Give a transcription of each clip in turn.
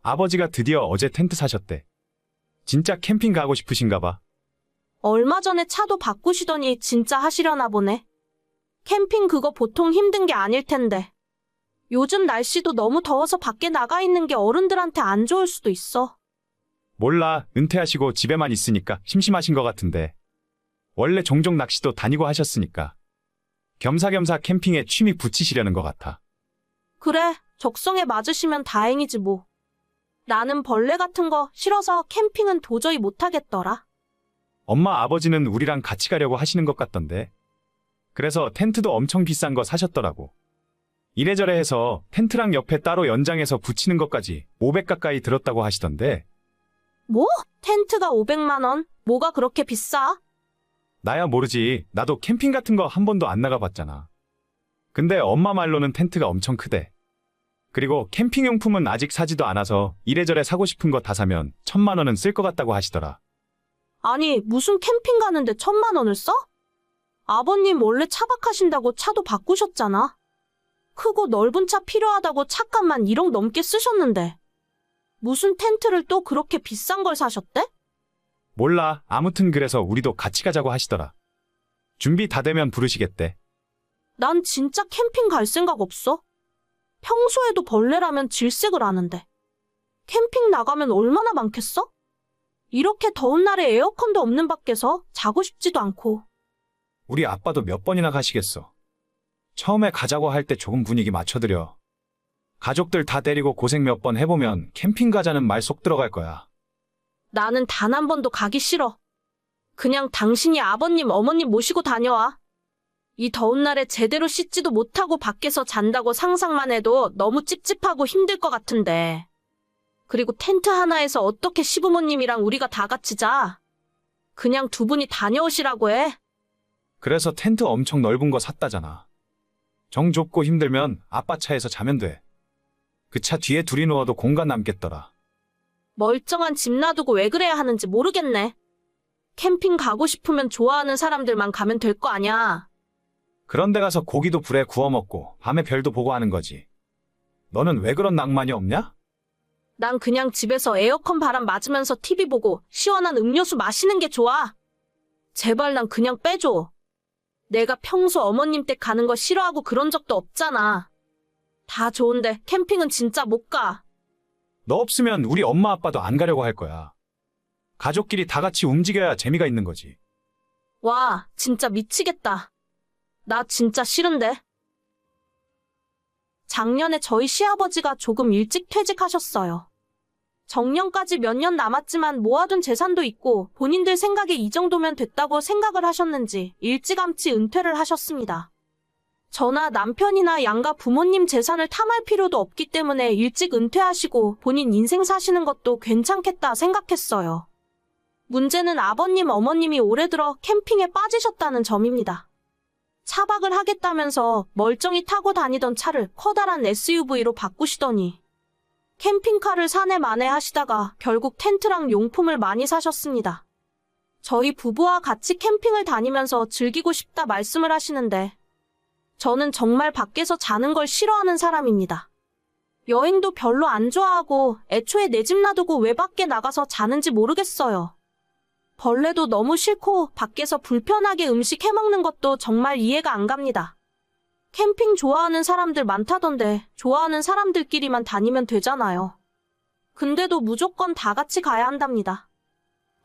아버지가 드디어 어제 텐트 사셨대. 진짜 캠핑 가고 싶으신가 봐. 얼마 전에 차도 바꾸시더니 진짜 하시려나 보네. 캠핑 그거 보통 힘든 게 아닐 텐데. 요즘 날씨도 너무 더워서 밖에 나가 있는 게 어른들한테 안 좋을 수도 있어. 몰라, 은퇴하시고 집에만 있으니까 심심하신 것 같은데. 원래 종종 낚시도 다니고 하셨으니까. 겸사겸사 캠핑에 취미 붙이시려는 것 같아. 그래, 적성에 맞으시면 다행이지 뭐. 나는 벌레 같은 거 싫어서 캠핑은 도저히 못하겠더라. 엄마 아버지는 우리랑 같이 가려고 하시는 것 같던데. 그래서 텐트도 엄청 비싼 거 사셨더라고. 이래저래 해서 텐트랑 옆에 따로 연장해서 붙이는 것까지 500 가까이 들었다고 하시던데. 뭐? 텐트가 500만 원? 뭐가 그렇게 비싸? 나야 모르지. 나도 캠핑 같은 거 한 번도 안 나가봤잖아. 근데 엄마 말로는 텐트가 엄청 크대. 그리고 캠핑용품은 아직 사지도 않아서 이래저래 사고 싶은 거 다 사면 1000만 원은 쓸 것 같다고 하시더라. 아니, 무슨 캠핑 가는데 1000만 원을 써? 아버님 원래 차박하신다고 차도 바꾸셨잖아. 크고 넓은 차 필요하다고 차값만 1억 넘게 쓰셨는데. 무슨 텐트를 또 그렇게 비싼 걸 사셨대? 몰라. 아무튼 그래서 우리도 같이 가자고 하시더라. 준비 다 되면 부르시겠대. 난 진짜 캠핑 갈 생각 없어. 평소에도 벌레라면 질색을 하는데. 캠핑 나가면 얼마나 많겠어? 이렇게 더운 날에 에어컨도 없는 밖에서 자고 싶지도 않고. 우리 아빠도 몇 번이나 가시겠어. 처음에 가자고 할 때 조금 분위기 맞춰드려. 가족들 다 데리고 고생 몇 번 해보면 캠핑 가자는 말 속 들어갈 거야. 나는 단 한 번도 가기 싫어. 그냥 당신이 아버님, 어머님 모시고 다녀와. 이 더운 날에 제대로 씻지도 못하고 밖에서 잔다고 상상만 해도 너무 찝찝하고 힘들 것 같은데. 그리고 텐트 하나에서 어떻게 시부모님이랑 우리가 다 같이 자? 그냥 두 분이 다녀오시라고 해. 그래서 텐트 엄청 넓은 거 샀다잖아. 정 좁고 힘들면 아빠 차에서 자면 돼. 그 차 뒤에 둘이 누워도 공간 남겠더라. 멀쩡한 집 놔두고 왜 그래야 하는지 모르겠네. 캠핑 가고 싶으면 좋아하는 사람들만 가면 될 거 아냐. 그런 데 가서 고기도 불에 구워 먹고 밤에 별도 보고 하는 거지. 너는 왜 그런 낭만이 없냐? 난 그냥 집에서 에어컨 바람 맞으면서 TV 보고 시원한 음료수 마시는 게 좋아. 제발 난 그냥 빼줘. 내가 평소 어머님 댁 가는 거 싫어하고 그런 적도 없잖아. 다 좋은데 캠핑은 진짜 못 가. 너 없으면 우리 엄마 아빠도 안 가려고 할 거야. 가족끼리 다 같이 움직여야 재미가 있는 거지. 와, 진짜 미치겠다. 나 진짜 싫은데. 작년에 저희 시아버지가 조금 일찍 퇴직하셨어요. 정년까지 몇 년 남았지만 모아둔 재산도 있고 본인들 생각에 이 정도면 됐다고 생각을 하셨는지 일찌감치 은퇴를 하셨습니다. 저나 남편이나 양가 부모님 재산을 탐할 필요도 없기 때문에 일찍 은퇴하시고 본인 인생 사시는 것도 괜찮겠다 생각했어요. 문제는 아버님, 어머님이 올해 들어 캠핑에 빠지셨다는 점입니다. 차박을 하겠다면서 멀쩡히 타고 다니던 차를 커다란 SUV로 바꾸시더니 캠핑카를 사내 만에 하시다가 결국 텐트랑 용품을 많이 사셨습니다. 저희 부부와 같이 캠핑을 다니면서 즐기고 싶다 말씀을 하시는데 저는 정말 밖에서 자는 걸 싫어하는 사람입니다. 여행도 별로 안 좋아하고 애초에 내 집 놔두고 왜 밖에 나가서 자는지 모르겠어요. 벌레도 너무 싫고 밖에서 불편하게 음식 해먹는 것도 정말 이해가 안 갑니다. 캠핑 좋아하는 사람들 많다던데 좋아하는 사람들끼리만 다니면 되잖아요. 근데도 무조건 다 같이 가야 한답니다.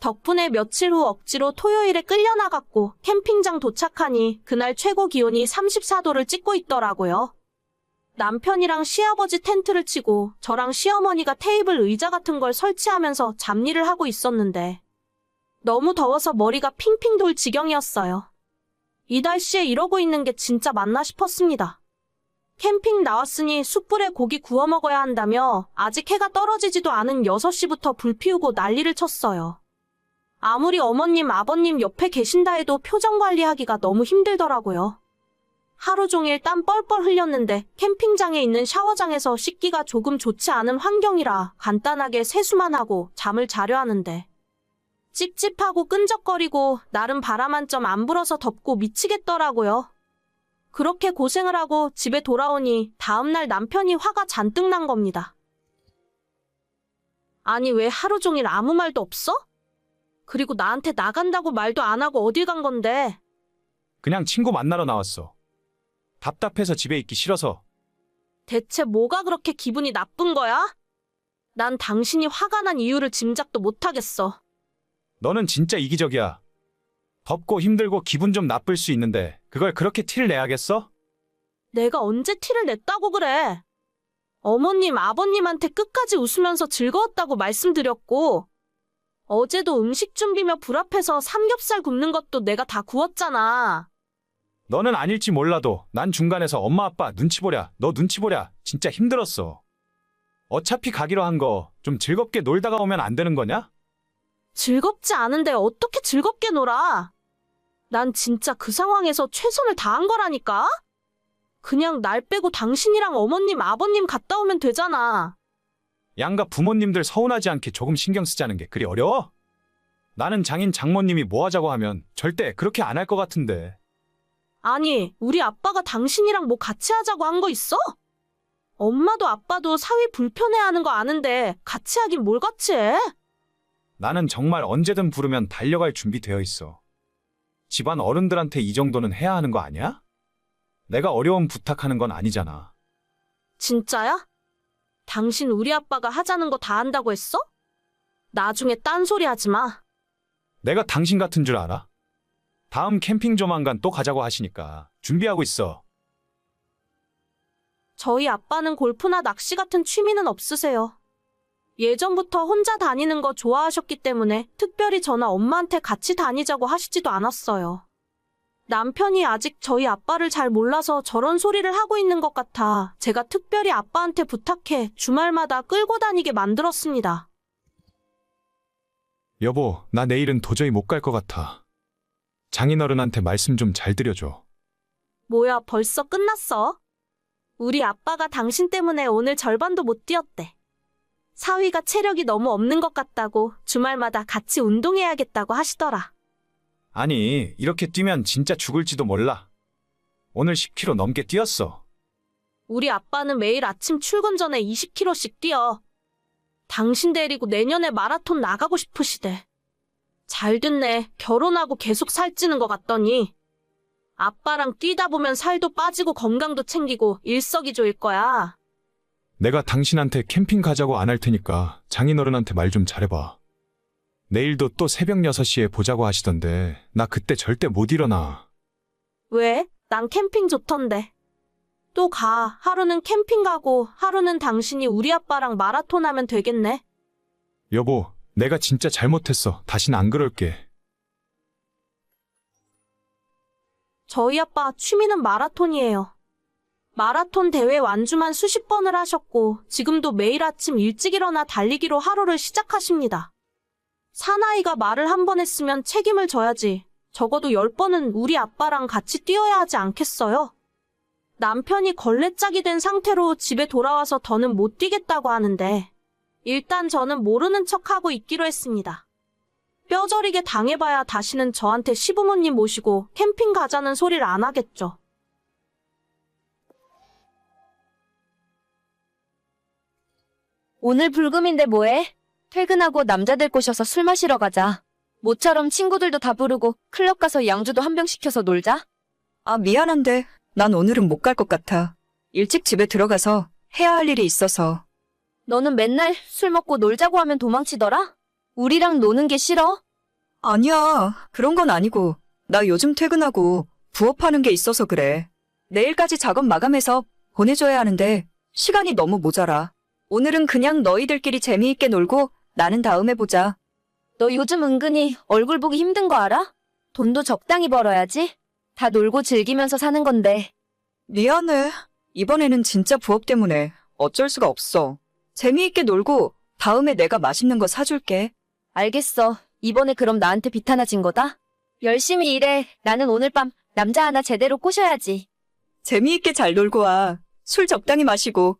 덕분에 며칠 후 억지로 토요일에 끌려나갔고 캠핑장 도착하니 그날 최고 기온이 34도를 찍고 있더라고요. 남편이랑 시아버지 텐트를 치고 저랑 시어머니가 테이블 의자 같은 걸 설치하면서 잡일을 하고 있었는데 너무 더워서 머리가 핑핑 돌 지경이었어요. 이 날씨에 이러고 있는 게 진짜 맞나 싶었습니다. 캠핑 나왔으니 숯불에 고기 구워 먹어야 한다며 아직 해가 떨어지지도 않은 6시부터 불 피우고 난리를 쳤어요. 아무리 어머님, 아버님 옆에 계신다 해도 표정 관리하기가 너무 힘들더라고요. 하루 종일 땀 뻘뻘 흘렸는데 캠핑장에 있는 샤워장에서 씻기가 조금 좋지 않은 환경이라 간단하게 세수만 하고 잠을 자려 하는데 찝찝하고 끈적거리고 나름 바람 한 점 안 불어서 덥고 미치겠더라고요. 그렇게 고생을 하고 집에 돌아오니 다음날 남편이 화가 잔뜩 난 겁니다. 아니, 왜 하루 종일 아무 말도 없어? 그리고 나한테 나간다고 말도 안 하고 어딜 간 건데? 그냥 친구 만나러 나왔어. 답답해서 집에 있기 싫어서. 대체 뭐가 그렇게 기분이 나쁜 거야? 난 당신이 화가 난 이유를 짐작도 못하겠어. 너는 진짜 이기적이야. 덥고 힘들고 기분 좀 나쁠 수 있는데 그걸 그렇게 티를 내야겠어? 내가 언제 티를 냈다고 그래? 어머님, 아버님한테 끝까지 웃으면서 즐거웠다고 말씀드렸고, 어제도 음식 준비며 불 앞에서 삼겹살 굽는 것도 내가 다 구웠잖아. 너는 아닐지 몰라도 난 중간에서 엄마 아빠 눈치 보랴, 너 눈치 보랴 진짜 힘들었어. 어차피 가기로 한 거 좀 즐겁게 놀다가 오면 안 되는 거냐? 즐겁지 않은데 어떻게 즐겁게 놀아? 난 진짜 그 상황에서 최선을 다한 거라니까? 그냥 날 빼고 당신이랑 어머님, 아버님 갔다 오면 되잖아. 양가 부모님들 서운하지 않게 조금 신경 쓰자는 게 그리 어려워? 나는 장인 장모님이 뭐 하자고 하면 절대 그렇게 안 할 것 같은데. 아니, 우리 아빠가 당신이랑 뭐 같이 하자고 한 거 있어? 엄마도 아빠도 사위 불편해하는 거 아는데 같이 하긴 뭘 같이 해? 나는 정말 언제든 부르면 달려갈 준비되어 있어. 집안 어른들한테 이 정도는 해야 하는 거 아니야? 내가 어려운 부탁하는 건 아니잖아. 진짜야? 당신 우리 아빠가 하자는 거 다 한다고 했어? 나중에 딴소리 하지 마. 내가 당신 같은 줄 알아? 다음 캠핑 조만간 또 가자고 하시니까 준비하고 있어. 저희 아빠는 골프나 낚시 같은 취미는 없으세요. 예전부터 혼자 다니는 거 좋아하셨기 때문에 특별히 저나 엄마한테 같이 다니자고 하시지도 않았어요. 남편이 아직 저희 아빠를 잘 몰라서 저런 소리를 하고 있는 것 같아 제가 특별히 아빠한테 부탁해 주말마다 끌고 다니게 만들었습니다. 여보, 나 내일은 도저히 못 갈 것 같아. 장인어른한테 말씀 좀 잘 드려줘. 뭐야, 벌써 끝났어? 우리 아빠가 당신 때문에 오늘 절반도 못 뛰었대. 사위가 체력이 너무 없는 것 같다고 주말마다 같이 운동해야겠다고 하시더라. 아니, 이렇게 뛰면 진짜 죽을지도 몰라. 오늘 10km 넘게 뛰었어. 우리 아빠는 매일 아침 출근 전에 20km씩 뛰어. 당신 데리고 내년에 마라톤 나가고 싶으시대. 잘 됐네. 결혼하고 계속 살찌는 것 같더니. 아빠랑 뛰다 보면 살도 빠지고 건강도 챙기고 일석이조일 거야. 내가 당신한테 캠핑 가자고 안 할 테니까 장인어른한테 말 좀 잘해봐. 내일도 또 새벽 6시에 보자고 하시던데 나 그때 절대 못 일어나. 왜? 난 캠핑 좋던데. 또 가. 하루는 캠핑 가고 하루는 당신이 우리 아빠랑 마라톤 하면 되겠네. 여보, 내가 진짜 잘못했어. 다신 안 그럴게. 저희 아빠 취미는 마라톤이에요. 마라톤 대회 완주만 수십 번을 하셨고 지금도 매일 아침 일찍 일어나 달리기로 하루를 시작하십니다. 사나이가 말을 한 번 했으면 책임을 져야지. 적어도 10번은 우리 아빠랑 같이 뛰어야 하지 않겠어요? 남편이 걸레짝이 된 상태로 집에 돌아와서 더는 못 뛰겠다고 하는데 일단 저는 모르는 척하고 있기로 했습니다. 뼈저리게 당해봐야 다시는 저한테 시부모님 모시고 캠핑 가자는 소리를 안 하겠죠. 오늘 불금인데 뭐해? 퇴근하고 남자들 꼬셔서 술 마시러 가자. 모처럼 친구들도 다 부르고 클럽 가서 양주도 한 병 시켜서 놀자. 아, 미안한데 난 오늘은 못 갈 것 같아. 일찍 집에 들어가서 해야 할 일이 있어서. 너는 맨날 술 먹고 놀자고 하면 도망치더라? 우리랑 노는 게 싫어? 아니야, 그런 건 아니고 나 요즘 퇴근하고 부업하는 게 있어서 그래. 내일까지 작업 마감해서 보내줘야 하는데 시간이 너무 모자라. 오늘은 그냥 너희들끼리 재미있게 놀고 나는 다음에 보자. 너 요즘 은근히 얼굴 보기 힘든 거 알아? 돈도 적당히 벌어야지. 다 놀고 즐기면서 사는 건데. 미안해. 이번에는 진짜 부업 때문에 어쩔 수가 없어. 재미있게 놀고 다음에 내가 맛있는 거 사줄게. 알겠어. 이번에 그럼 나한테 빚 하나 진 거다? 열심히 일해. 나는 오늘 밤 남자 하나 제대로 꼬셔야지. 재미있게 잘 놀고 와. 술 적당히 마시고.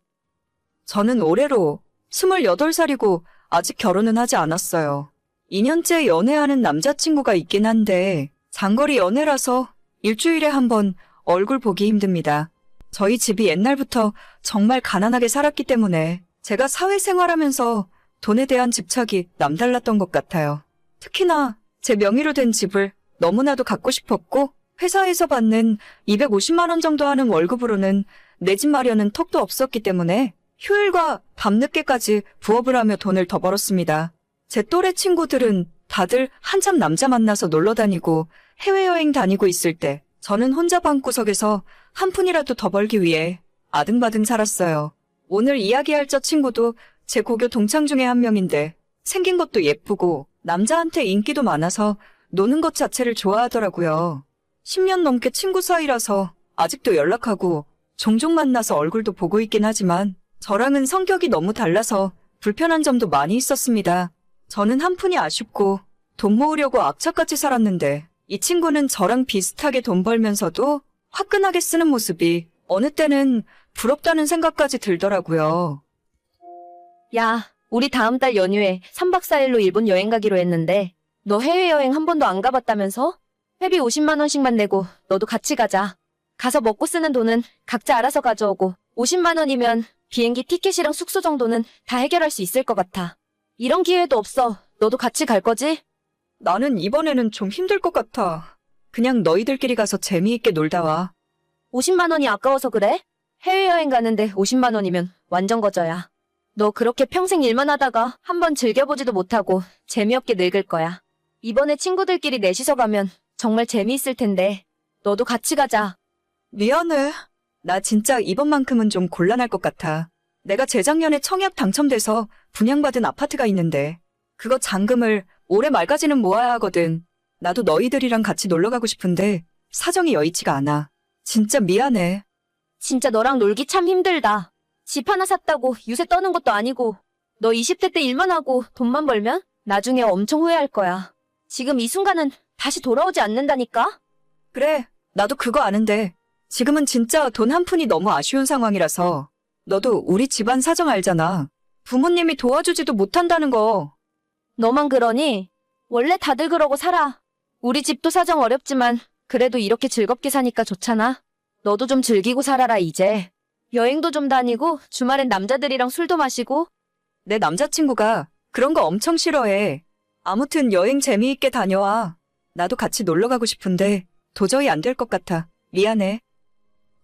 저는 올해로 28살이고 아직 결혼은 하지 않았어요. 2년째 연애하는 남자친구가 있긴 한데 장거리 연애라서 일주일에 한 번 얼굴 보기 힘듭니다. 저희 집이 옛날부터 정말 가난하게 살았기 때문에 제가 사회생활하면서 돈에 대한 집착이 남달랐던 것 같아요. 특히나 제 명의로 된 집을 너무나도 갖고 싶었고 회사에서 받는 250만 원 정도 하는 월급으로는 내 집 마련은 턱도 없었기 때문에 휴일과 밤늦게까지 부업을 하며 돈을 더 벌었습니다. 제 또래 친구들은 다들 한참 남자 만나서 놀러 다니고 해외여행 다니고 있을 때 저는 혼자 방구석에서 한 푼이라도 더 벌기 위해 아등바등 살았어요. 오늘 이야기할 저 친구도 제 고교 동창 중에 한 명인데 생긴 것도 예쁘고 남자한테 인기도 많아서 노는 것 자체를 좋아하더라고요. 10년 넘게 친구 사이라서 아직도 연락하고 종종 만나서 얼굴도 보고 있긴 하지만 저랑은 성격이 너무 달라서 불편한 점도 많이 있었습니다. 저는 한 푼이 아쉽고 돈 모으려고 악착같이 살았는데 이 친구는 저랑 비슷하게 돈 벌면서도 화끈하게 쓰는 모습이 어느 때는 부럽다는 생각까지 들더라고요. 야, 우리 다음 달 연휴에 3박 4일로 일본 여행 가기로 했는데 너 해외여행 한 번도 안 가봤다면서? 회비 50만 원씩만 내고 너도 같이 가자. 가서 먹고 쓰는 돈은 각자 알아서 가져오고 50만 원이면 비행기 티켓이랑 숙소 정도는 다 해결할 수 있을 것 같아. 이런 기회도 없어. 너도 같이 갈 거지? 나는 이번에는 좀 힘들 것 같아. 그냥 너희들끼리 가서 재미있게 놀다 와. 50만 원이 아까워서 그래? 해외여행 가는데 50만 원이면 완전 거저야. 너 그렇게 평생 일만 하다가 한번 즐겨보지도 못하고 재미없게 늙을 거야. 이번에 친구들끼리 넷이서 가면 정말 재미있을 텐데 너도 같이 가자. 미안해. 나 진짜 이번만큼은 좀 곤란할 것 같아. 내가 재작년에 청약 당첨돼서 분양받은 아파트가 있는데 그거 잔금을 올해 말까지는 모아야 하거든. 나도 너희들이랑 같이 놀러 가고 싶은데 사정이 여의치가 않아. 진짜 미안해. 진짜 너랑 놀기 참 힘들다. 집 하나 샀다고 유세 떠는 것도 아니고 너 20대 때 일만 하고 돈만 벌면 나중에 엄청 후회할 거야. 지금 이 순간은 다시 돌아오지 않는다니까? 그래, 나도 그거 아는데 지금은 진짜 돈 한 푼이 너무 아쉬운 상황이라서 너도 우리 집안 사정 알잖아. 부모님이 도와주지도 못한다는 거. 너만 그러니? 원래 다들 그러고 살아. 우리 집도 사정 어렵지만 그래도 이렇게 즐겁게 사니까 좋잖아. 너도 좀 즐기고 살아라 이제. 여행도 좀 다니고 주말엔 남자들이랑 술도 마시고. 내 남자친구가 그런 거 엄청 싫어해. 아무튼 여행 재미있게 다녀와. 나도 같이 놀러 가고 싶은데 도저히 안 될 것 같아. 미안해.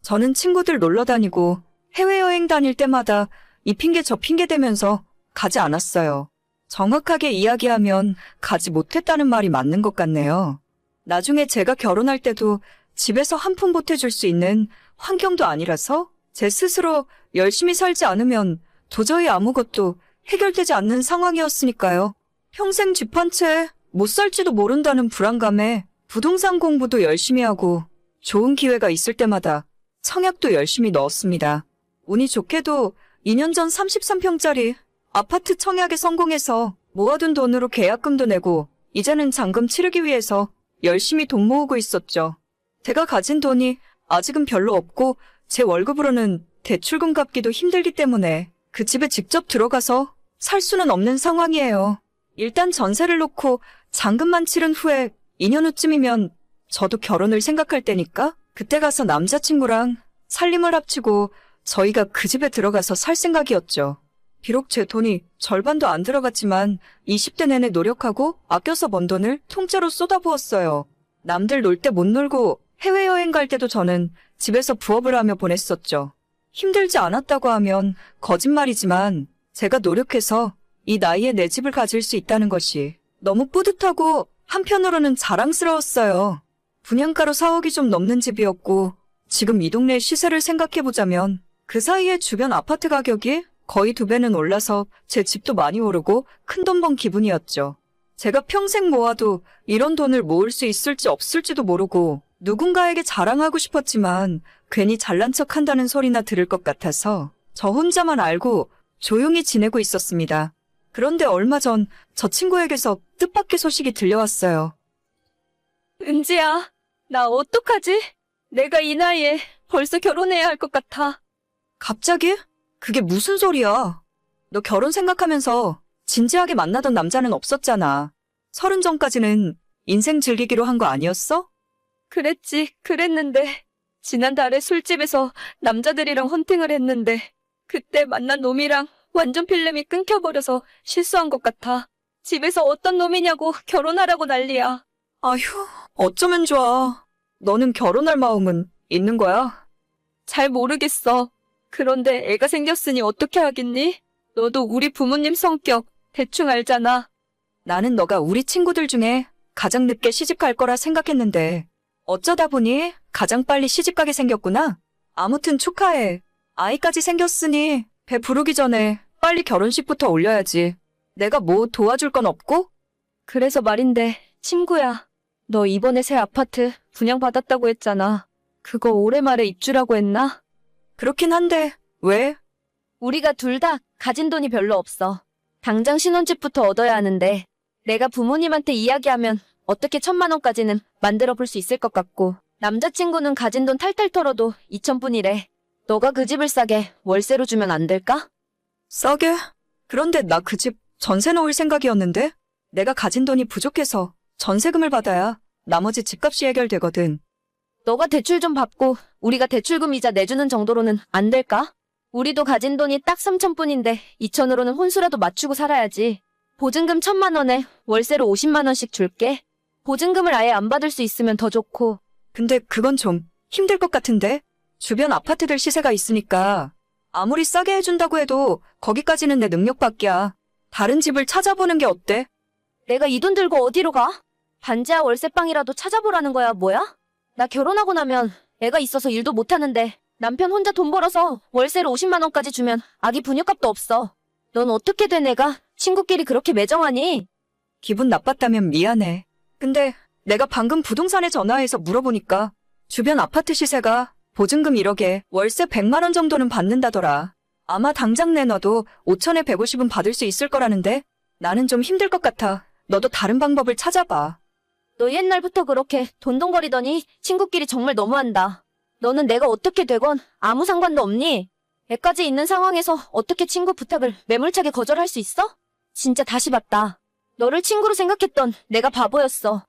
저는 친구들 놀러 다니고 해외여행 다닐 때마다 이 핑계 저 핑계 대면서 가지 않았어요. 정확하게 이야기하면 가지 못했다는 말이 맞는 것 같네요. 나중에 제가 결혼할 때도 집에서 한 푼 보태줄 수 있는 환경도 아니라서 제 스스로 열심히 살지 않으면 도저히 아무것도 해결되지 않는 상황이었으니까요. 평생 집 한 채 못 살지도 모른다는 불안감에 부동산 공부도 열심히 하고 좋은 기회가 있을 때마다 청약도 열심히 넣었습니다. 운이 좋게도 2년 전 33평짜리 아파트 청약에 성공해서 모아둔 돈으로 계약금도 내고 이제는 잔금 치르기 위해서 열심히 돈 모으고 있었죠. 제가 가진 돈이 아직은 별로 없고 제 월급으로는 대출금 갚기도 힘들기 때문에 그 집에 직접 들어가서 살 수는 없는 상황이에요. 일단 전세를 놓고 잔금만 치른 후에 2년 후쯤이면 저도 결혼을 생각할 때니까 그때 가서 남자친구랑 살림을 합치고 저희가 그 집에 들어가서 살 생각이었죠. 비록 제 돈이 절반도 안 들어갔지만 20대 내내 노력하고 아껴서 번 돈을 통째로 쏟아부었어요. 남들 놀 때 못 놀고 해외여행 갈 때도 저는 집에서 부업을 하며 보냈었죠. 힘들지 않았다고 하면 거짓말이지만 제가 노력해서 이 나이에 내 집을 가질 수 있다는 것이 너무 뿌듯하고 한편으로는 자랑스러웠어요. 분양가로 4억이 좀 넘는 집이었고 지금 이 동네 시세를 생각해보자면 그 사이에 주변 아파트 가격이 거의 2배는 올라서 제 집도 많이 오르고 큰돈 번 기분이었죠. 제가 평생 모아도 이런 돈을 모을 수 있을지 없을지도 모르고 누군가에게 자랑하고 싶었지만 괜히 잘난 척 한다는 소리나 들을 것 같아서 저 혼자만 알고 조용히 지내고 있었습니다. 그런데 얼마 전 저 친구에게서 뜻밖의 소식이 들려왔어요. 은지야, 나 어떡하지? 내가 이 나이에 벌써 결혼해야 할 것 같아. 갑자기? 그게 무슨 소리야? 너 결혼 생각하면서 진지하게 만나던 남자는 없었잖아. 30 전까지는 인생 즐기기로 한 거 아니었어? 그랬는데 지난달에 술집에서 남자들이랑 헌팅을 했는데 그때 만난 놈이랑 완전 필름이 끊겨버려서 실수한 것 같아. 집에서 어떤 놈이냐고 결혼하라고 난리야. 아휴, 어쩌면 좋아. 너는 결혼할 마음은 있는 거야? 잘 모르겠어. 그런데 애가 생겼으니 어떻게 하겠니? 너도 우리 부모님 성격 대충 알잖아. 나는 너가 우리 친구들 중에 가장 늦게 시집갈 거라 생각했는데 어쩌다 보니 가장 빨리 시집가게 생겼구나. 아무튼 축하해. 아이까지 생겼으니 배 부르기 전에 빨리 결혼식부터 올려야지. 내가 뭐 도와줄 건 없고? 그래서 말인데, 친구야. 너 이번에 새 아파트 분양받았다고 했잖아. 그거 올해 말에 입주라고 했나? 그렇긴 한데 왜? 우리가 둘 다 가진 돈이 별로 없어. 당장 신혼집부터 얻어야 하는데 내가 부모님한테 이야기하면 어떻게 1,000만 원까지는 만들어 볼 수 있을 것 같고 남자친구는 가진 돈 탈탈 털어도 2,000뿐이래. 너가 그 집을 싸게 월세로 주면 안 될까? 싸게? 그런데 나 그 집 전세 놓을 생각이었는데 내가 가진 돈이 부족해서 전세금을 받아야 나머지 집값이 해결되거든. 너가 대출 좀 받고 우리가 대출금 이자 내주는 정도로는 안 될까? 우리도 가진 돈이 딱 3,000뿐인데 2,000으로는 혼수라도 맞추고 살아야지. 보증금 1,000만 원에 월세로 50만 원씩 줄게. 보증금을 아예 안 받을 수 있으면 더 좋고. 근데 그건 좀 힘들 것 같은데? 주변 아파트들 시세가 있으니까 아무리 싸게 해준다고 해도 거기까지는 내 능력 밖이야. 다른 집을 찾아보는 게 어때? 내가 이 돈 들고 어디로 가? 반지하 월세방이라도 찾아보라는 거야, 뭐야? 나 결혼하고 나면 애가 있어서 일도 못하는데 남편 혼자 돈 벌어서 월세로 50만 원까지 주면 아기 분유값도 없어. 넌 어떻게 된 애가 친구끼리 그렇게 매정하니? 기분 나빴다면 미안해. 근데 내가 방금 부동산에 전화해서 물어보니까 주변 아파트 시세가 보증금 1억에 월세 100만 원 정도는 받는다더라. 아마 당장 내놔도 5천에 150은 받을 수 있을 거라는데 나는 좀 힘들 것 같아. 너도 다른 방법을 찾아봐. 너 옛날부터 그렇게 돈돈거리더니 친구끼리 정말 너무한다. 너는 내가 어떻게 되건 아무 상관도 없니? 애까지 있는 상황에서 어떻게 친구 부탁을 매몰차게 거절할 수 있어? 진짜 다시 봤다. 너를 친구로 생각했던 내가 바보였어.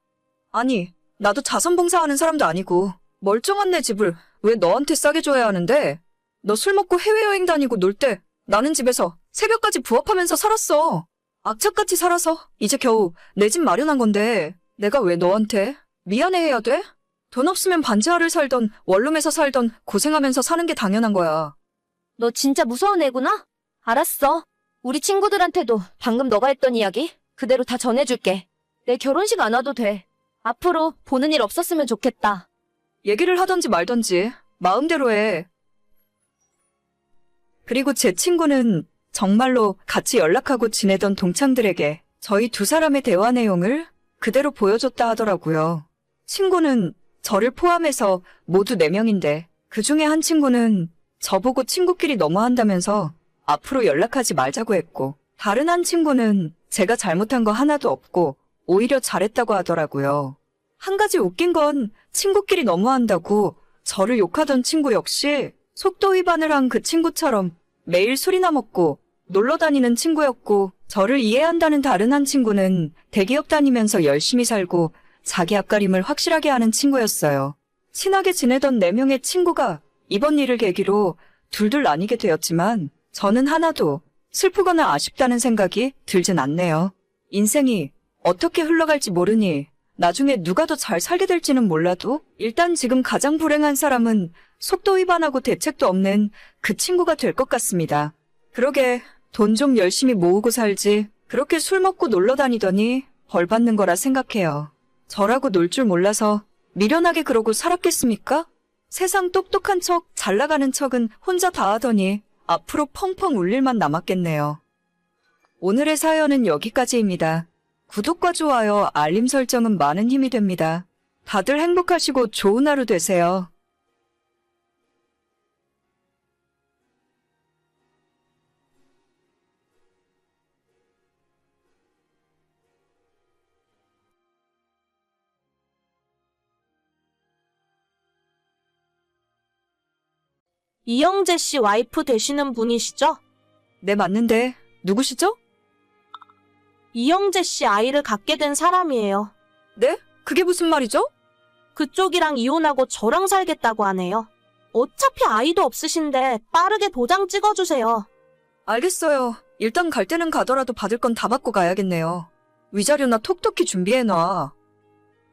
아니, 나도 자선봉사하는 사람도 아니고 멀쩡한 내 집을 왜 너한테 싸게 줘야 하는데? 너 술 먹고 해외여행 다니고 놀 때 나는 집에서 새벽까지 부업하면서 살았어. 악착같이 살아서 이제 겨우 내 집 마련한 건데 내가 왜 너한테 미안해해야 돼? 돈 없으면 반지하를 살던 원룸에서 살던 고생하면서 사는 게 당연한 거야. 너 진짜 무서운 애구나? 알았어. 우리 친구들한테도 방금 너가 했던 이야기 그대로 다 전해줄게. 내 결혼식 안 와도 돼. 앞으로 보는 일 없었으면 좋겠다. 얘기를 하던지 말던지 마음대로 해. 그리고 제 친구는 정말로 같이 연락하고 지내던 동창들에게 저희 두 사람의 대화 내용을 그대로 보여줬다 하더라고요. 친구는 저를 포함해서 모두 4명인데 그 중에 한 친구는 저보고 친구끼리 너무한다면서 앞으로 연락하지 말자고 했고 다른 한 친구는 제가 잘못한 거 하나도 없고 오히려 잘했다고 하더라고요. 한 가지 웃긴 건 친구끼리 너무한다고 저를 욕하던 친구 역시 속도 위반을 한 그 친구처럼 매일 술이나 먹고 놀러 다니는 친구였고 저를 이해한다는 다른 한 친구는 대기업 다니면서 열심히 살고 자기 앞가림을 확실하게 하는 친구였어요. 친하게 지내던 4명의 친구가 이번 일을 계기로 둘둘 나뉘게 되었지만 저는 하나도 슬프거나 아쉽다는 생각이 들진 않네요. 인생이 어떻게 흘러갈지 모르니 나중에 누가 더 잘 살게 될지는 몰라도 일단 지금 가장 불행한 사람은 속도 위반하고 대책도 없는 그 친구가 될 것 같습니다. 그러게 돈 좀 열심히 모으고 살지 그렇게 술 먹고 놀러 다니더니 벌 받는 거라 생각해요. 저라고 놀 줄 몰라서 미련하게 그러고 살았겠습니까? 세상 똑똑한 척 잘 나가는 척은 혼자 다 하더니 앞으로 펑펑 울릴 만 남았겠네요. 오늘의 사연은 여기까지입니다. 구독과 좋아요, 알림 설정은 많은 힘이 됩니다. 다들 행복하시고 좋은 하루 되세요. 이영재 씨 와이프 되시는 분이시죠? 네, 맞는데 누구시죠? 이영재 씨 아이를 갖게 된 사람이에요. 네? 그게 무슨 말이죠? 그쪽이랑 이혼하고 저랑 살겠다고 하네요. 어차피 아이도 없으신데 빠르게 도장 찍어주세요. 알겠어요. 일단 갈 때는 가더라도 받을 건 다 받고 가야겠네요. 위자료나 톡톡히 준비해놔.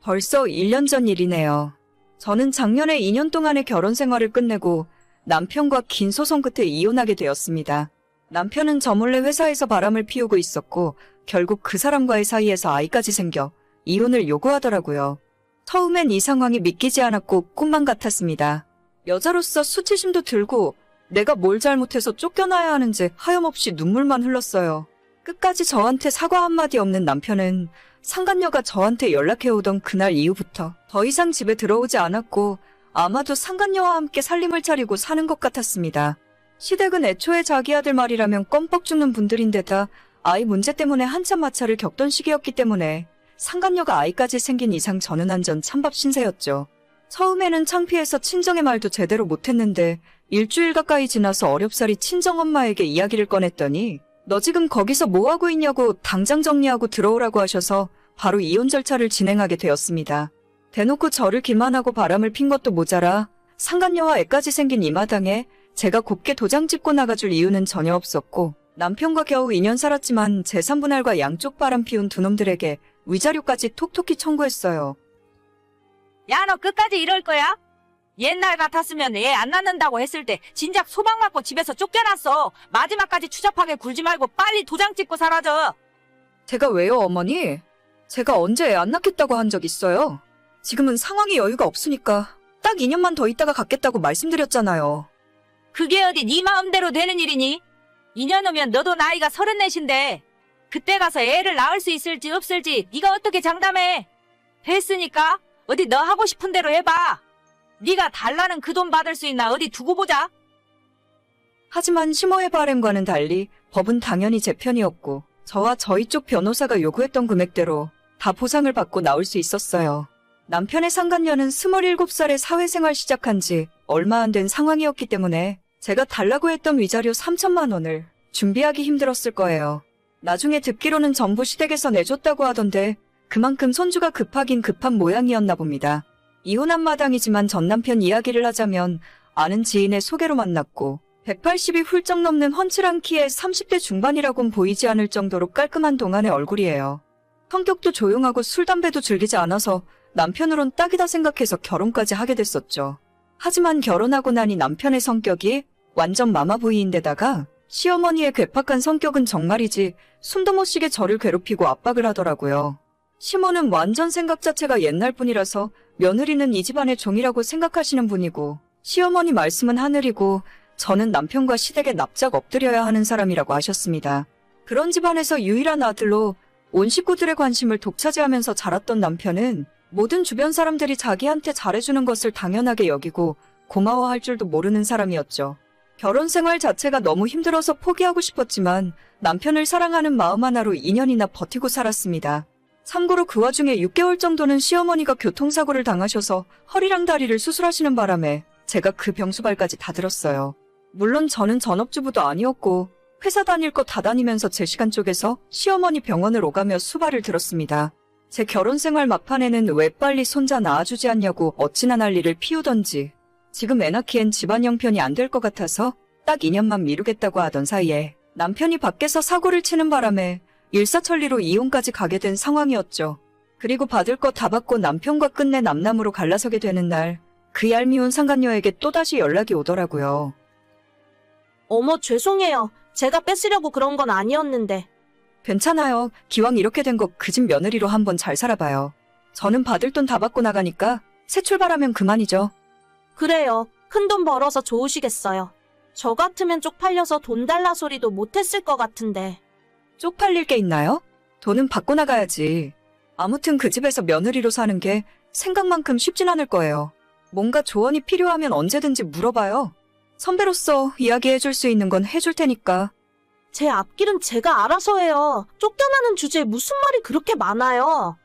벌써 1년 전 일이네요. 저는 작년에 2년 동안의 결혼 생활을 끝내고 남편과 긴 소송 끝에 이혼하게 되었습니다. 남편은 저 몰래 회사에서 바람을 피우고 있었고 결국 그 사람과의 사이에서 아이까지 생겨 이혼을 요구하더라고요. 처음엔 이 상황이 믿기지 않았고 꿈만 같았습니다. 여자로서 수치심도 들고 내가 뭘 잘못해서 쫓겨나야 하는지 하염없이 눈물만 흘렀어요. 끝까지 저한테 사과 한마디 없는 남편은 상간녀가 저한테 연락해오던 그날 이후부터 더 이상 집에 들어오지 않았고 아마도 상간녀와 함께 살림을 차리고 사는 것 같았습니다. 시댁은 애초에 자기 아들 말이라면 껌뻑 죽는 분들인데다 아이 문제 때문에 한참 마찰을 겪던 시기였기 때문에 상간녀가 아이까지 생긴 이상 저는 완전 찬밥 신세였죠. 처음에는 창피해서 친정의 말도 제대로 못했는데 일주일 가까이 지나서 어렵사리 친정엄마에게 이야기를 꺼냈더니 너 지금 거기서 뭐하고 있냐고 당장 정리하고 들어오라고 하셔서 바로 이혼 절차를 진행하게 되었습니다. 대놓고 저를 기만하고 바람을 핀 것도 모자라 상간녀와 애까지 생긴 이 마당에 제가 곱게 도장 찍고 나가줄 이유는 전혀 없었고 남편과 겨우 2년 살았지만 재산분할과 양쪽 바람 피운 두 놈들에게 위자료까지 톡톡히 청구했어요. 야, 너 끝까지 이럴 거야? 옛날 같았으면 애 안 낳는다고 했을 때 진작 소방 맞고 집에서 쫓겨났어. 마지막까지 추잡하게 굴지 말고 빨리 도장 찍고 사라져. 제가 왜요, 어머니? 제가 언제 애 안 낳겠다고 한 적 있어요? 지금은 상황이 여유가 없으니까 딱 2년만 더 있다가 갖겠다고 말씀드렸잖아요. 그게 어디 네 마음대로 되는 일이니? 2년 후면 너도 나이가 34인데 그때 가서 애를 낳을 수 있을지 없을지 네가 어떻게 장담해? 됐으니까 어디 너 하고 싶은 대로 해봐. 네가 달라는 그 돈 받을 수 있나 어디 두고 보자. 하지만 심호의 바램과는 달리 법은 당연히 제 편이었고 저와 저희 쪽 변호사가 요구했던 금액대로 다 보상을 받고 나올 수 있었어요. 남편의 상간녀는 27살에 사회생활 시작한 지 얼마 안 된 상황이었기 때문에 제가 달라고 했던 위자료 3천만 원을 준비하기 힘들었을 거예요. 나중에 듣기로는 전부 시댁에서 내줬다고 하던데 그만큼 손주가 급하긴 급한 모양이었나 봅니다. 이혼한 마당이지만 전 남편 이야기를 하자면 아는 지인의 소개로 만났고 180이 훌쩍 넘는 훤칠한 키에 30대 중반이라곤 보이지 않을 정도로 깔끔한 동안의 얼굴이에요. 성격도 조용하고 술, 담배도 즐기지 않아서 남편으론 딱이다 생각해서 결혼까지 하게 됐었죠. 하지만 결혼하고 나니 남편의 성격이 완전 마마보이인데다가 시어머니의 괴팍한 성격은 정말이지 숨도 못 쉬게 저를 괴롭히고 압박을 하더라고요. 시모는 완전 생각 자체가 옛날 분이라서 며느리는 이 집안의 종이라고 생각하시는 분이고 시어머니 말씀은 하늘이고 저는 남편과 시댁에 납작 엎드려야 하는 사람이라고 하셨습니다. 그런 집안에서 유일한 아들로 온 식구들의 관심을 독차지하면서 자랐던 남편은 모든 주변 사람들이 자기한테 잘해주는 것을 당연하게 여기고 고마워할 줄도 모르는 사람이었죠. 결혼 생활 자체가 너무 힘들어서 포기하고 싶었지만 남편을 사랑하는 마음 하나로 2년이나 버티고 살았습니다. 참고로 그 와중에 6개월 정도는 시어머니가 교통사고를 당하셔서 허리랑 다리를 수술하시는 바람에 제가 그 병수발까지 다 들었어요. 물론 저는 전업주부도 아니었고 회사 다닐 거 다 다니면서 제 시간 쪼개서 시어머니 병원을 오가며 수발을 들었습니다. 제 결혼 생활 막판에는 왜 빨리 손자 낳아주지 않냐고 어찌나 난리를 피우던지 지금 애 낳기엔 집안 형편이 안 될 것 같아서 딱 2년만 미루겠다고 하던 사이에 남편이 밖에서 사고를 치는 바람에 일사천리로 이혼까지 가게 된 상황이었죠. 그리고 받을 거 다 받고 남편과 끝내 남남으로 갈라서게 되는 날 그 얄미운 상간녀에게 또다시 연락이 오더라고요. 어머, 죄송해요. 제가 뺏으려고 그런 건 아니었는데. 괜찮아요. 기왕 이렇게 된 거 그 집 며느리로 한번 잘 살아봐요. 저는 받을 돈 다 받고 나가니까 새 출발하면 그만이죠. 그래요. 큰 돈 벌어서 좋으시겠어요. 저 같으면 쪽팔려서 돈 달라 소리도 못했을 것 같은데. 쪽팔릴 게 있나요? 돈은 받고 나가야지. 아무튼 그 집에서 며느리로 사는 게 생각만큼 쉽진 않을 거예요. 뭔가 조언이 필요하면 언제든지 물어봐요. 선배로서 이야기해줄 수 있는 건 해줄 테니까. 제 앞길은 제가 알아서 해요. 쫓겨나는 주제에 무슨 말이 그렇게 많아요.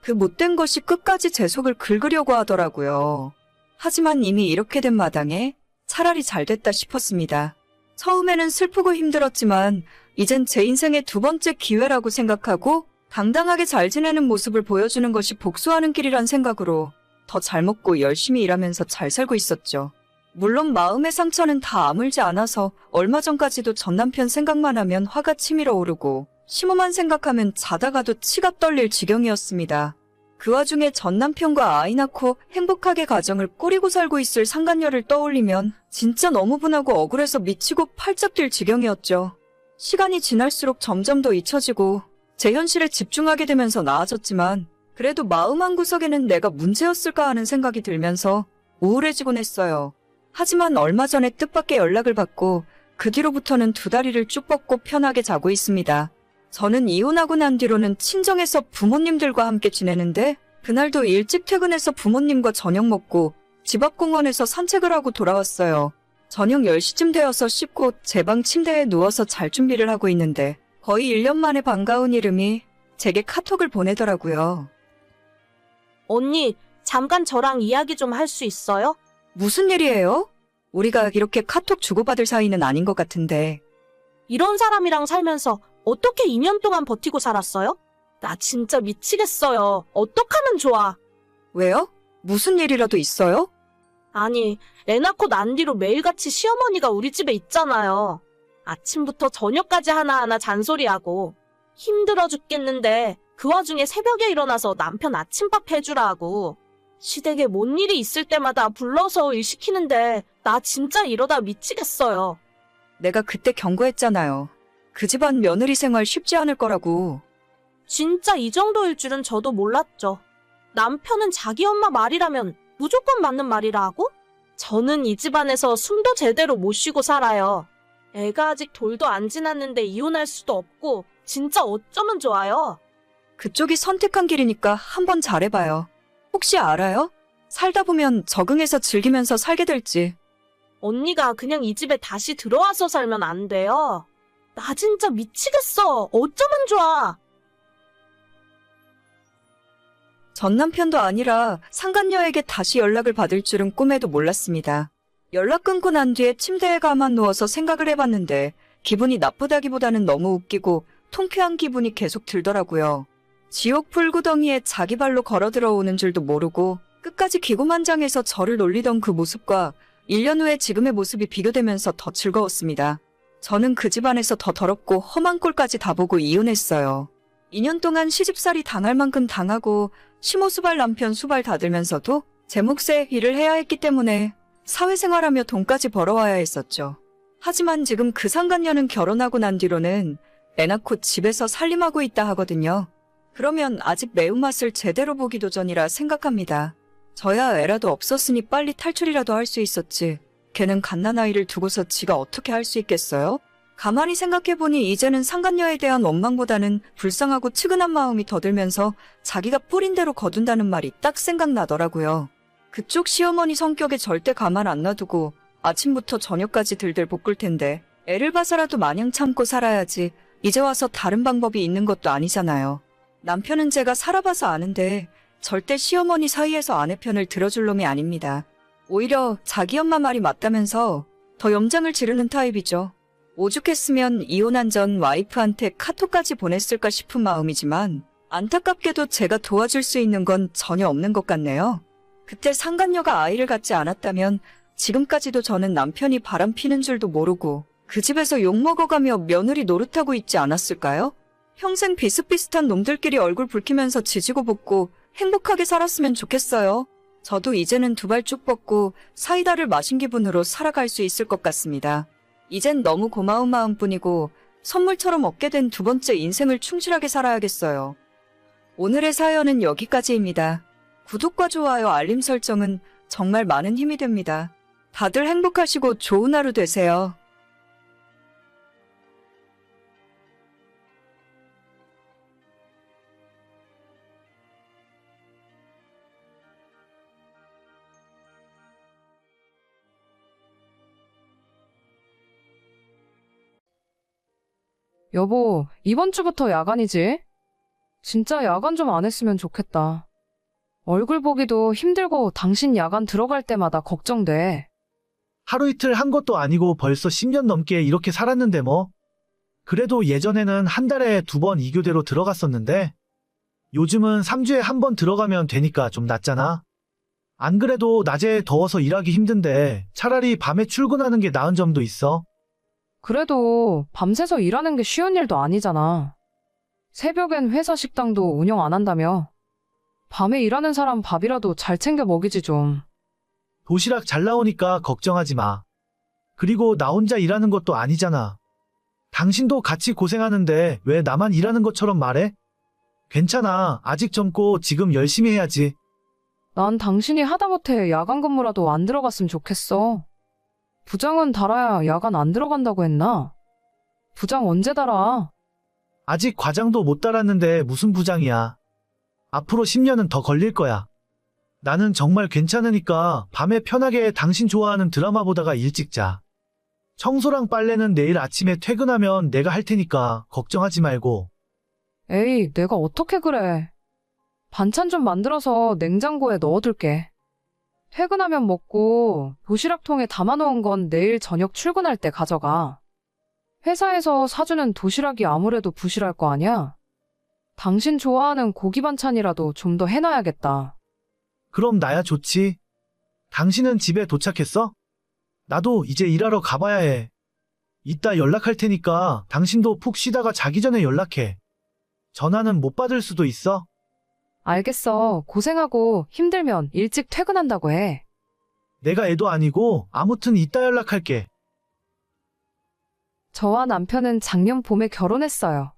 그 못된 것이 끝까지 제 속을 긁으려고 하더라고요. 하지만 이미 이렇게 된 마당에 차라리 잘 됐다 싶었습니다. 처음에는 슬프고 힘들었지만 이젠 제 인생의 두 번째 기회라고 생각하고 당당하게 잘 지내는 모습을 보여주는 것이 복수하는 길이란 생각으로 더 잘 먹고 열심히 일하면서 잘 살고 있었죠. 물론 마음의 상처는 다 아물지 않아서 얼마 전까지도 전 남편 생각만 하면 화가 치밀어 오르고 심호만 생각하면 자다가도 치가 떨릴 지경이었습니다. 그 와중에 전 남편과 아이 낳고 행복하게 가정을 꾸리고 살고 있을 상간녀를 떠올리면 진짜 너무 분하고 억울해서 미치고 팔짝 뛸 지경이었죠. 시간이 지날수록 점점 더 잊혀지고 제 현실에 집중하게 되면서 나아졌지만 그래도 마음 한구석에는 내가 문제였을까 하는 생각이 들면서 우울해지곤 했어요. 하지만 얼마 전에 뜻밖의 연락을 받고 그 뒤로부터는 두 다리를 쭉 뻗고 편하게 자고 있습니다. 저는 이혼하고 난 뒤로는 친정에서 부모님들과 함께 지내는데 그날도 일찍 퇴근해서 부모님과 저녁 먹고 집 앞 공원에서 산책을 하고 돌아왔어요. 저녁 10시쯤 되어서 씻고 제 방 침대에 누워서 잘 준비를 하고 있는데 거의 1년 만에 반가운 이름이 제게 카톡을 보내더라고요. 언니, 잠깐 저랑 이야기 좀 할 수 있어요? 무슨 일이에요? 우리가 이렇게 카톡 주고받을 사이는 아닌 것 같은데. 이런 사람이랑 살면서 어떻게 2년 동안 버티고 살았어요? 나 진짜 미치겠어요. 어떡하면 좋아? 왜요? 무슨 일이라도 있어요? 아니, 애 낳고 난 뒤로 매일같이 시어머니가 우리 집에 있잖아요. 아침부터 저녁까지 하나하나 잔소리하고 힘들어 죽겠는데 그 와중에 새벽에 일어나서 남편 아침밥 해주라 하고 시댁에 뭔 일이 있을 때마다 불러서 일 시키는데 나 진짜 이러다 미치겠어요. 내가 그때 경고했잖아요. 그 집안 며느리 생활 쉽지 않을 거라고. 진짜 이 정도일 줄은 저도 몰랐죠. 남편은 자기 엄마 말이라면 무조건 맞는 말이라 하고 저는 이 집안에서 숨도 제대로 못 쉬고 살아요. 애가 아직 돌도 안 지났는데 이혼할 수도 없고 진짜 어쩌면 좋아요. 그쪽이 선택한 길이니까 한번 잘해봐요. 혹시 알아요? 살다 보면 적응해서 즐기면서 살게 될지. 언니가 그냥 이 집에 다시 들어와서 살면 안 돼요. 나 진짜 미치겠어. 어쩌면 좋아. 전 남편도 아니라 상간녀에게 다시 연락을 받을 줄은 꿈에도 몰랐습니다. 연락 끊고 난 뒤에 침대에 가만 누워서 생각을 해봤는데 기분이 나쁘다기보다는 너무 웃기고 통쾌한 기분이 계속 들더라고요. 지옥 불구덩이에 자기 발로 걸어 들어오는 줄도 모르고 끝까지 기고만장해서 저를 놀리던 그 모습과 1년 후에 지금의 모습이 비교되면서 더 즐거웠습니다. 저는 그 집안에서 더 더럽고 험한 꼴까지 다 보고 이혼했어요. 2년 동안 시집살이 당할 만큼 당하고 심호수발 남편 수발 다 들면서도 제 몫의 일을 해야 했기 때문에 사회생활하며 돈까지 벌어와야 했었죠. 하지만 지금 그 상간녀는 결혼하고 난 뒤로는 애 낳고 집에서 살림하고 있다 하거든요. 그러면 아직 매운맛을 제대로 보기도 전이라 생각합니다. 저야 애라도 없었으니 빨리 탈출이라도 할 수 있었지. 걔는 갓난아이를 두고서 지가 어떻게 할 수 있겠어요? 가만히 생각해보니 이제는 상간녀에 대한 원망보다는 불쌍하고 측은한 마음이 더 들면서 자기가 뿌린 대로 거둔다는 말이 딱 생각나더라고요. 그쪽 시어머니 성격에 절대 가만 안 놔두고 아침부터 저녁까지 들들 볶을 텐데 애를 봐서라도 마냥 참고 살아야지 이제 와서 다른 방법이 있는 것도 아니잖아요. 남편은 제가 살아봐서 아는데 절대 시어머니 사이에서 아내 편을 들어줄 놈이 아닙니다. 오히려 자기 엄마 말이 맞다면서 더 염장을 지르는 타입이죠. 오죽했으면 이혼한 전 와이프한테 카톡까지 보냈을까 싶은 마음이지만 안타깝게도 제가 도와줄 수 있는 건 전혀 없는 것 같네요. 그때 상간녀가 아이를 갖지 않았다면 지금까지도 저는 남편이 바람피는 줄도 모르고 그 집에서 욕먹어가며 며느리 노릇하고 있지 않았을까요? 평생 비슷비슷한 놈들끼리 얼굴 붉히면서 지지고 볶고 행복하게 살았으면 좋겠어요. 저도 이제는 두 발 쭉 뻗고 사이다를 마신 기분으로 살아갈 수 있을 것 같습니다. 이젠 너무 고마운 마음뿐이고 선물처럼 얻게 된 두 번째 인생을 충실하게 살아야겠어요. 오늘의 사연은 여기까지입니다. 구독과 좋아요, 알림 설정은 정말 많은 힘이 됩니다. 다들 행복하시고 좋은 하루 되세요. 여보, 이번 주부터 야간이지? 진짜 야간 좀 안 했으면 좋겠다. 얼굴 보기도 힘들고 당신 야간 들어갈 때마다 걱정돼. 하루 이틀 한 것도 아니고 벌써 10년 넘게 이렇게 살았는데 뭐. 그래도 예전에는 한 달에 2번 2교대로 들어갔었는데 요즘은 3주에 한 번 들어가면 되니까 좀 낫잖아. 안 그래도 낮에 더워서 일하기 힘든데 차라리 밤에 출근하는 게 나은 점도 있어. 그래도 밤새서 일하는 게 쉬운 일도 아니잖아. 새벽엔 회사 식당도 운영 안 한다며. 밤에 일하는 사람 밥이라도 잘 챙겨 먹이지 좀. 도시락 잘 나오니까 걱정하지 마. 그리고 나 혼자 일하는 것도 아니잖아. 당신도 같이 고생하는데 왜 나만 일하는 것처럼 말해? 괜찮아. 아직 젊고 지금 열심히 해야지. 난 당신이 하다못해 야간 근무라도 안 들어갔으면 좋겠어. 부장은 달아야 야간 안 들어간다고 했나? 부장 언제 달아? 아직 과장도 못 달았는데 무슨 부장이야. 앞으로 10년은 더 걸릴 거야. 나는 정말 괜찮으니까 밤에 편하게 당신 좋아하는 드라마 보다가 일찍 자. 청소랑 빨래는 내일 아침에 퇴근하면 내가 할 테니까 걱정하지 말고. 에이, 내가 어떻게 그래. 반찬 좀 만들어서 냉장고에 넣어둘게. 퇴근하면 먹고 도시락통에 담아놓은 건 내일 저녁 출근할 때 가져가. 회사에서 사주는 도시락이 아무래도 부실할 거 아니야? 당신 좋아하는 고기 반찬이라도 좀 더 해놔야겠다. 그럼 나야 좋지. 당신은 집에 도착했어? 나도 이제 일하러 가봐야 해. 이따 연락할 테니까 당신도 푹 쉬다가 자기 전에 연락해. 전화는 못 받을 수도 있어. 알겠어. 고생하고 힘들면 일찍 퇴근한다고 해. 내가 애도 아니고 아무튼 이따 연락할게. 저와 남편은 작년 봄에 결혼했어요.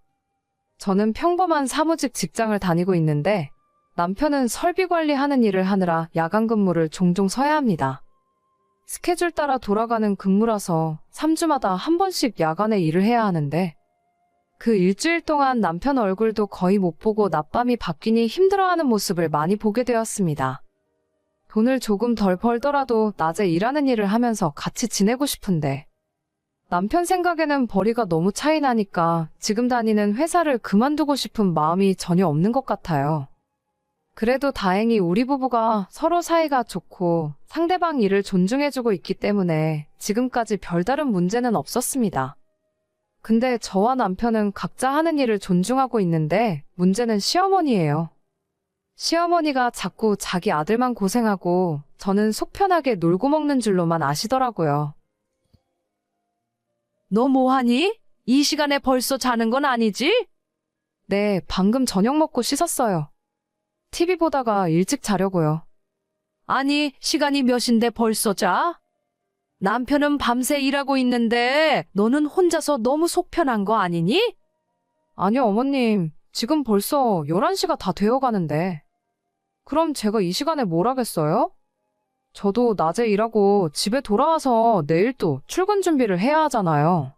저는 평범한 사무직 직장을 다니고 있는데 남편은 설비 관리하는 일을 하느라 야간 근무를 종종 서야 합니다. 스케줄 따라 돌아가는 근무라서 3주마다 한 번씩 야간에 일을 해야 하는데 그 일주일 동안 남편 얼굴도 거의 못 보고 낮밤이 바뀌니 힘들어하는 모습을 많이 보게 되었습니다. 돈을 조금 덜 벌더라도 낮에 일하는 일을 하면서 같이 지내고 싶은데 남편 생각에는 벌이가 너무 차이 나니까 지금 다니는 회사를 그만두고 싶은 마음이 전혀 없는 것 같아요. 그래도 다행히 우리 부부가 서로 사이가 좋고 상대방 일을 존중해주고 있기 때문에 지금까지 별다른 문제는 없었습니다. 근데 저와 남편은 각자 하는 일을 존중하고 있는데 문제는 시어머니예요. 시어머니가 자꾸 자기 아들만 고생하고 저는 속 편하게 놀고 먹는 줄로만 아시더라고요. 너 뭐하니? 이 시간에 벌써 자는 건 아니지? 네, 방금 저녁 먹고 씻었어요. TV 보다가 일찍 자려고요. 아니, 시간이 몇인데 벌써 자? 남편은 밤새 일하고 있는데 너는 혼자서 너무 속편한 거 아니니? 아니요, 어머님. 지금 벌써 11시가 다 되어 가는데. 그럼 제가 이 시간에 뭘 하겠어요? 저도 낮에 일하고 집에 돌아와서 내일 또 출근 준비를 해야 하잖아요.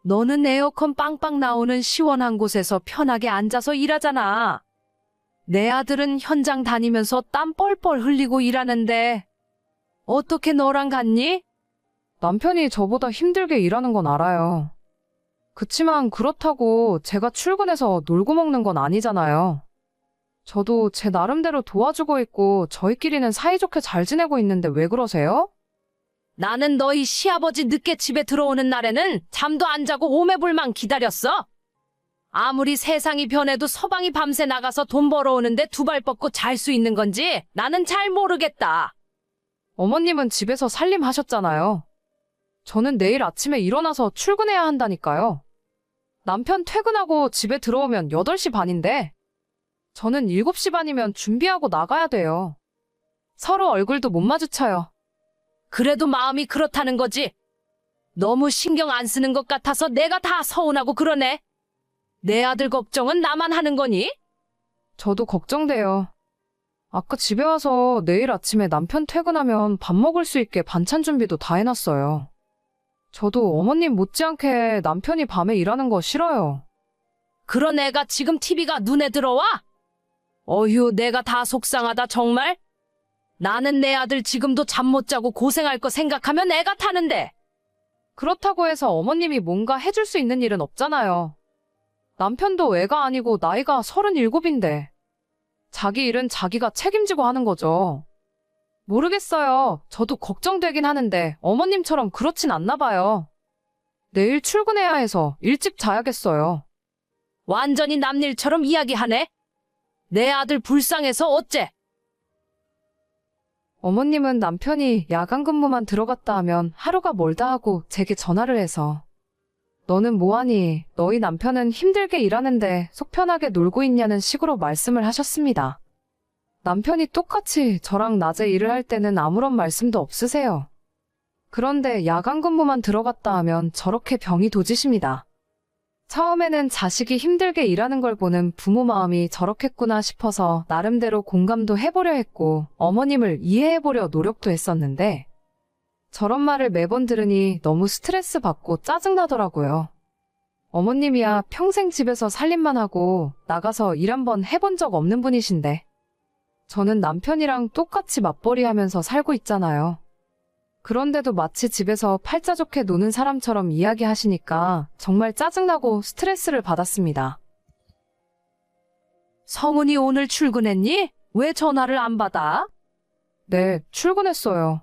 너는 에어컨 빵빵 나오는 시원한 곳에서 편하게 앉아서 일하잖아. 내 아들은 현장 다니면서 땀 뻘뻘 흘리고 일하는데 어떻게 너랑 같니? 남편이 저보다 힘들게 일하는 건 알아요. 그치만 그렇다고 제가 출근해서 놀고 먹는 건 아니잖아요. 저도 제 나름대로 도와주고 있고 저희끼리는 사이좋게 잘 지내고 있는데 왜 그러세요? 나는 너희 시아버지 늦게 집에 들어오는 날에는 잠도 안 자고 오매불망 기다렸어. 아무리 세상이 변해도 서방이 밤새 나가서 돈 벌어오는데 두 발 뻗고 잘 수 있는 건지 나는 잘 모르겠다. 어머님은 집에서 살림하셨잖아요. 저는 내일 아침에 일어나서 출근해야 한다니까요. 남편 퇴근하고 집에 들어오면 8시 반인데 저는 7시 반이면 준비하고 나가야 돼요. 서로 얼굴도 못 마주쳐요. 그래도 마음이 그렇다는 거지. 너무 신경 안 쓰는 것 같아서 내가 다 서운하고 그러네. 내 아들 걱정은 나만 하는 거니? 저도 걱정돼요. 아까 집에 와서 내일 아침에 남편 퇴근하면 밥 먹을 수 있게 반찬 준비도 다 해놨어요. 저도 어머님 못지않게 남편이 밤에 일하는 거 싫어요. 그런 애가 지금 TV가 눈에 들어와? 어휴, 내가 다 속상하다 정말. 나는 내 아들 지금도 잠 못 자고 고생할 거 생각하면 애가 타는데. 그렇다고 해서 어머님이 뭔가 해줄 수 있는 일은 없잖아요. 남편도 애가 아니고 나이가 37인데 자기 일은 자기가 책임지고 하는 거죠. 모르겠어요. 저도 걱정되긴 하는데 어머님처럼 그렇진 않나 봐요. 내일 출근해야 해서 일찍 자야겠어요. 완전히 남 일처럼 이야기하네. 내 아들 불쌍해서 어째? 어머님은 남편이 야간 근무만 들어갔다 하면 하루가 멀다 하고 제게 전화를 해서 너는 뭐하니? 너희 남편은 힘들게 일하는데 속 편하게 놀고 있냐는 식으로 말씀을 하셨습니다. 남편이 똑같이 저랑 낮에 일을 할 때는 아무런 말씀도 없으세요. 그런데 야간 근무만 들어갔다 하면 저렇게 병이 도지십니다. 처음에는 자식이 힘들게 일하는 걸 보는 부모 마음이 저렇겠구나 싶어서 나름대로 공감도 해보려 했고 어머님을 이해해보려 노력도 했었는데 저런 말을 매번 들으니 너무 스트레스 받고 짜증나더라고요. 어머님이야 평생 집에서 살림만 하고 나가서 일 한번 해본 적 없는 분이신데 저는 남편이랑 똑같이 맞벌이 하면서 살고 있잖아요. 그런데도 마치 집에서 팔자 좋게 노는 사람처럼 이야기하시니까 정말 짜증나고 스트레스를 받았습니다. 성은이 오늘 출근했니? 왜 전화를 안 받아? 네, 출근했어요.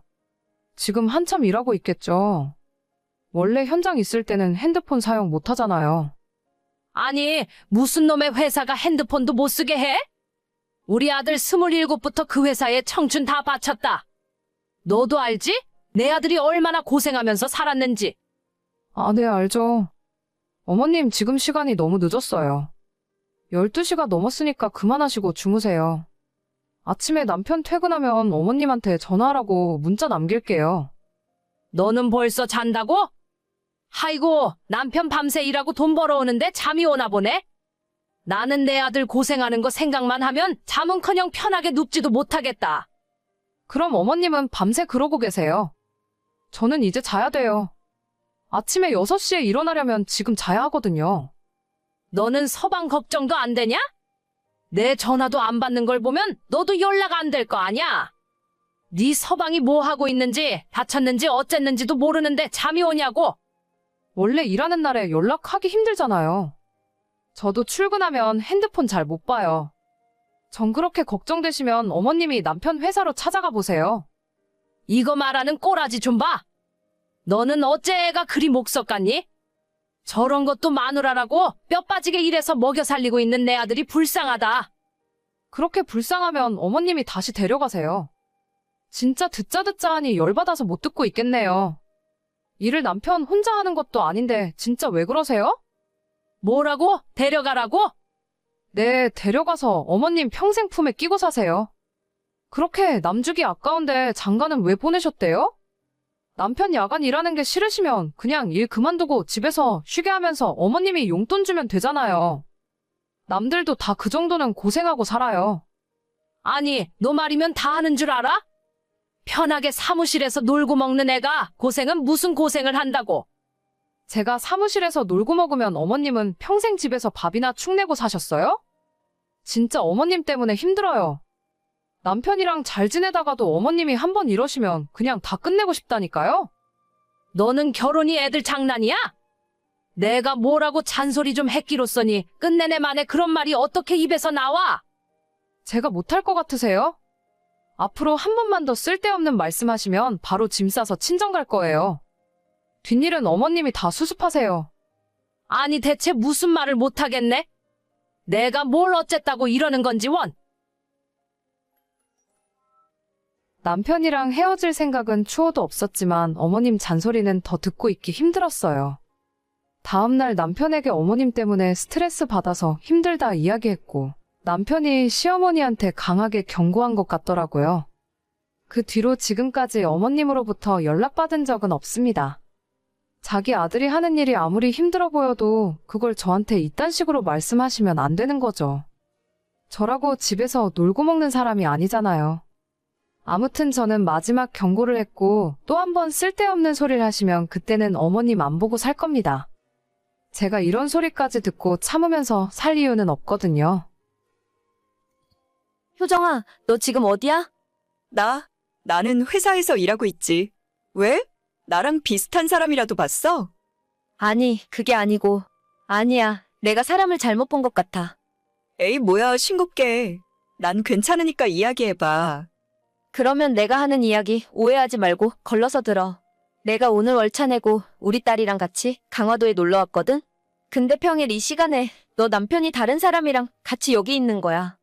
지금 한참 일하고 있겠죠. 원래 현장 있을 때는 핸드폰 사용 못 하잖아요. 아니, 무슨 놈의 회사가 핸드폰도 못 쓰게 해? 우리 아들 27부터 그 회사에 청춘 다 바쳤다. 너도 알지? 내 아들이 얼마나 고생하면서 살았는지. 아, 네, 알죠. 어머님, 지금 시간이 너무 늦었어요. 12시가 넘었으니까 그만하시고 주무세요. 아침에 남편 퇴근하면 어머님한테 전화하라고 문자 남길게요. 너는 벌써 잔다고? 아이고, 남편 밤새 일하고 돈 벌어오는데 잠이 오나 보네? 나는 내 아들 고생하는 거 생각만 하면 잠은커녕 편하게 눕지도 못하겠다. 그럼 어머님은 밤새 그러고 계세요. 저는 이제 자야 돼요. 아침에 6시에 일어나려면 지금 자야 하거든요. 너는 서방 걱정도 안 되냐? 내 전화도 안 받는 걸 보면 너도 연락 안 될 거 아냐? 네 서방이 뭐 하고 있는지 다쳤는지 어쨌는지도 모르는데 잠이 오냐고? 원래 일하는 날에 연락하기 힘들잖아요. 저도 출근하면 핸드폰 잘 못 봐요. 전 그렇게 걱정되시면 어머님이 남편 회사로 찾아가 보세요. 이거 말하는 꼬라지 좀 봐. 너는 어째 애가 그리 목석 같니? 저런 것도 마누라라고 뼈 빠지게 일해서 먹여 살리고 있는 내 아들이 불쌍하다. 그렇게 불쌍하면 어머님이 다시 데려가세요. 진짜 듣자 하니 열받아서 못 듣고 있겠네요. 일을 남편 혼자 하는 것도 아닌데 진짜 왜 그러세요? 뭐라고? 데려가라고? 네, 데려가서 어머님 평생 품에 끼고 사세요. 그렇게 남주기 아까운데 장가는 왜 보내셨대요? 남편 야간 일하는 게 싫으시면 그냥 일 그만두고 집에서 쉬게 하면서 어머님이 용돈 주면 되잖아요. 남들도 다 그 정도는 고생하고 살아요. 아니, 너 말이면 다 하는 줄 알아? 편하게 사무실에서 놀고 먹는 애가 고생은 무슨 고생을 한다고? 제가 사무실에서 놀고 먹으면 어머님은 평생 집에서 밥이나 축 내고 사셨어요? 진짜 어머님 때문에 힘들어요. 남편이랑 잘 지내다가도 어머님이 한번 이러시면 그냥 다 끝내고 싶다니까요? 너는 결혼이 애들 장난이야? 내가 뭐라고 잔소리 좀 했기로써니 끝내내 만에 그런 말이 어떻게 입에서 나와? 제가 못할 것 같으세요? 앞으로 한 번만 더 쓸데없는 말씀하시면 바로 짐 싸서 친정 갈 거예요. 뒷일은 어머님이 다 수습하세요. 아니 대체 무슨 말을 못하겠네? 내가 뭘 어쨌다고 이러는 건지 원. 남편이랑 헤어질 생각은 추호도 없었지만 어머님 잔소리는 더 듣고 있기 힘들었어요. 다음날 남편에게 어머님 때문에 스트레스 받아서 힘들다 이야기했고 남편이 시어머니한테 강하게 경고한 것 같더라고요. 그 뒤로 지금까지 어머님으로부터 연락받은 적은 없습니다. 자기 아들이 하는 일이 아무리 힘들어 보여도 그걸 저한테 이딴 식으로 말씀하시면 안 되는 거죠. 저라고 집에서 놀고 먹는 사람이 아니잖아요. 아무튼 저는 마지막 경고를 했고 또 한 번 쓸데없는 소리를 하시면 그때는 어머님 안 보고 살 겁니다. 제가 이런 소리까지 듣고 참으면서 살 이유는 없거든요. 효정아, 너 지금 어디야? 나는 회사에서 일하고 있지. 왜? 나랑 비슷한 사람이라도 봤어? 아니, 그게 아니고. 아니야, 내가 사람을 잘못 본 것 같아. 에이, 뭐야, 싱겁게. 난 괜찮으니까 이야기해봐. 그러면 내가 하는 이야기 오해하지 말고 걸러서 들어. 내가 오늘 월차 내고 우리 딸이랑 같이 강화도에 놀러 왔거든? 근데 평일 이 시간에 너 남편이 다른 사람이랑 같이 여기 있는 거야.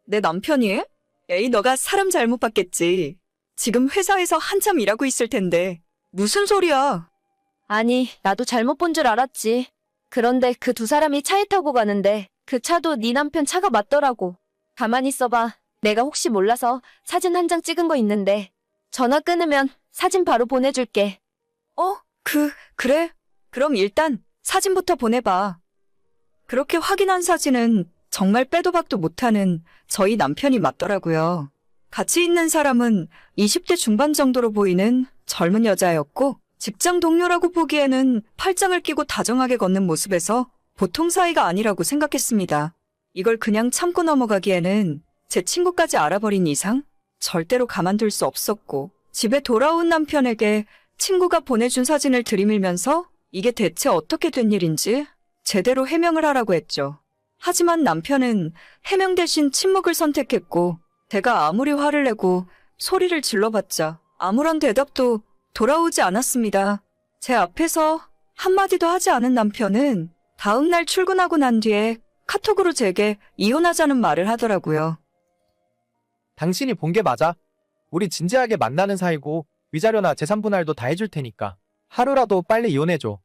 내 남편이? 에이, 너가 사람 잘못 봤겠지. 지금 회사에서 한참 일하고 있을 텐데. 무슨 소리야? 아니, 나도 잘못 본 줄 알았지. 그런데 그 두 사람이 차에 타고 가는데 그 차도 네 남편 차가 맞더라고. 가만히 있어봐. 내가 혹시 몰라서 사진 한 장 찍은 거 있는데 전화 끊으면 사진 바로 보내줄게. 그래? 그럼 일단 사진부터 보내봐. 그렇게 확인한 사진은 정말 빼도 박도 못하는 저희 남편이 맞더라고요. 같이 있는 사람은 20대 중반 정도로 보이는 젊은 여자였고, 직장 동료라고 보기에는 팔짱을 끼고 다정하게 걷는 모습에서 보통 사이가 아니라고 생각했습니다. 이걸 그냥 참고 넘어가기에는 제 친구까지 알아버린 이상 절대로 가만둘 수 없었고, 집에 돌아온 남편에게 친구가 보내준 사진을 들이밀면서 이게 대체 어떻게 된 일인지 제대로 해명을 하라고 했죠. 하지만 남편은 해명 대신 침묵을 선택했고, 제가 아무리 화를 내고 소리를 질러봤자 아무런 대답도 돌아오지 않았습니다. 제 앞에서 한마디도 하지 않은 남편은 다음날 출근하고 난 뒤에 카톡으로 제게 이혼하자는 말을 하더라고요. 당신이 본 게 맞아. 우리 진지하게 만나는 사이고 위자료나 재산 분할도 다 해줄 테니까 하루라도 빨리 이혼해줘.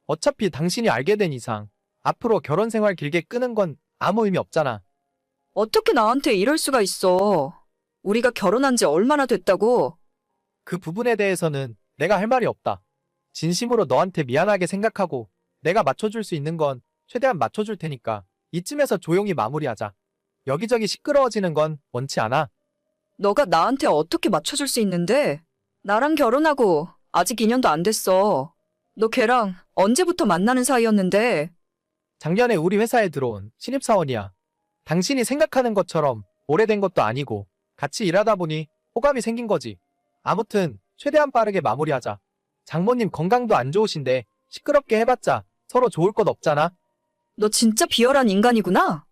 어차피 당신이 알게 된 이상 앞으로 결혼 생활 길게 끄는 건 아무 의미 없잖아. 어떻게 나한테 이럴 수가 있어? 우리가 결혼한 지 얼마나 됐다고? 그 부분에 대해서는 내가 할 말이 없다. 진심으로 너한테 미안하게 생각하고 내가 맞춰줄 수 있는 건 최대한 맞춰줄 테니까 이쯤에서 조용히 마무리하자. 여기저기 시끄러워지는 건 원치 않아. 너가 나한테 어떻게 맞춰줄 수 있는데? 나랑 결혼하고 아직 2년도 안 됐어. 너 걔랑 언제부터 만나는 사이였는데? 작년에 우리 회사에 들어온 신입사원이야. 당신이 생각하는 것처럼 오래된 것도 아니고 같이 일하다 보니 호감이 생긴 거지. 아무튼 최대한 빠르게 마무리하자. 장모님 건강도 안 좋으신데 시끄럽게 해봤자 서로 좋을 것 없잖아. 너 진짜 비열한 인간이구나?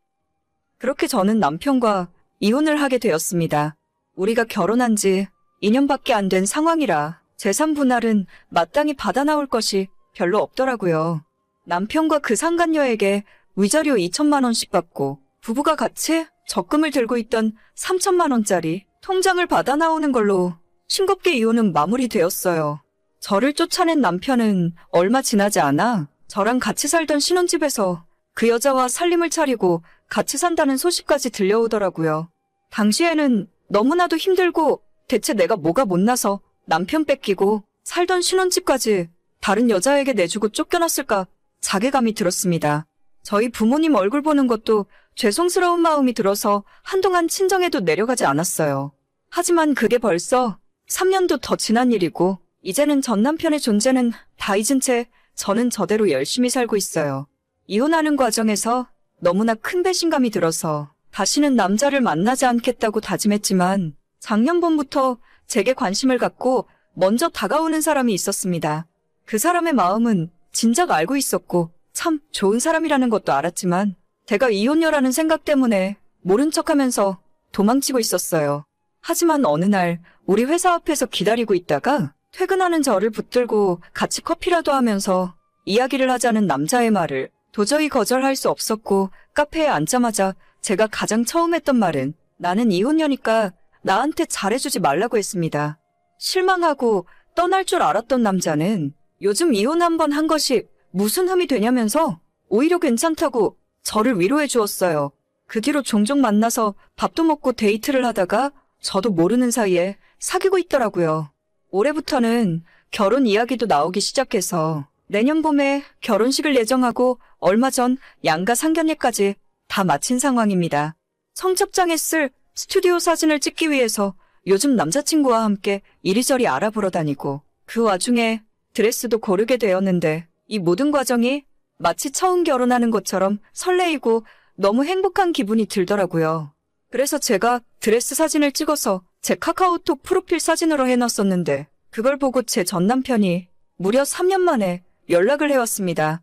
그렇게 저는 남편과 이혼을 하게 되었습니다. 우리가 결혼한 지 2년밖에 안 된 상황이라 재산 분할은 마땅히 받아 나올 것이 별로 없더라고요. 남편과 그 상간녀에게 위자료 2천만 원씩 받고 부부가 같이 적금을 들고 있던 3천만 원짜리 통장을 받아 나오는 걸로 싱겁게 이혼은 마무리되었어요. 저를 쫓아낸 남편은 얼마 지나지 않아 저랑 같이 살던 신혼집에서 그 여자와 살림을 차리고 같이 산다는 소식까지 들려오더라고요. 당시에는 너무나도 힘들고 대체 내가 뭐가 못나서 남편 뺏기고 살던 신혼집까지 다른 여자에게 내주고 쫓겨났을까 자괴감이 들었습니다. 저희 부모님 얼굴 보는 것도 죄송스러운 마음이 들어서 한동안 친정에도 내려가지 않았어요. 하지만 그게 벌써 3년도 더 지난 일이고 이제는 전 남편의 존재는 다 잊은 채 저는 저대로 열심히 살고 있어요. 이혼하는 과정에서 너무나 큰 배신감이 들어서 다시는 남자를 만나지 않겠다고 다짐했지만 작년 봄부터 제게 관심을 갖고 먼저 다가오는 사람이 있었습니다. 그 사람의 마음은 진작 알고 있었고 참 좋은 사람이라는 것도 알았지만 제가 이혼녀라는 생각 때문에 모른 척하면서 도망치고 있었어요. 하지만 어느 날 우리 회사 앞에서 기다리고 있다가 퇴근하는 저를 붙들고 같이 커피라도 하면서 이야기를 하자는 남자의 말을 도저히 거절할 수 없었고 카페에 앉자마자 제가 가장 처음 했던 말은 나는 이혼녀니까 나한테 잘해주지 말라고 했습니다. 실망하고 떠날 줄 알았던 남자는 요즘 이혼 한 번 한 것이 무슨 흠이 되냐면서 오히려 괜찮다고 저를 위로해 주었어요. 그 뒤로 종종 만나서 밥도 먹고 데이트를 하다가 저도 모르는 사이에 사귀고 있더라고요. 올해부터는 결혼 이야기도 나오기 시작해서 내년 봄에 결혼식을 예정하고 얼마 전 양가 상견례까지 다 마친 상황입니다. 청첩장에 쓸 스튜디오 사진을 찍기 위해서 요즘 남자친구와 함께 이리저리 알아보러 다니고 그 와중에 드레스도 고르게 되었는데 이 모든 과정이 마치 처음 결혼하는 것처럼 설레이고 너무 행복한 기분이 들더라고요. 그래서 제가 드레스 사진을 찍어서 제 카카오톡 프로필 사진으로 해놨었는데 그걸 보고 제 전 남편이 무려 3년 만에 연락을 해왔습니다.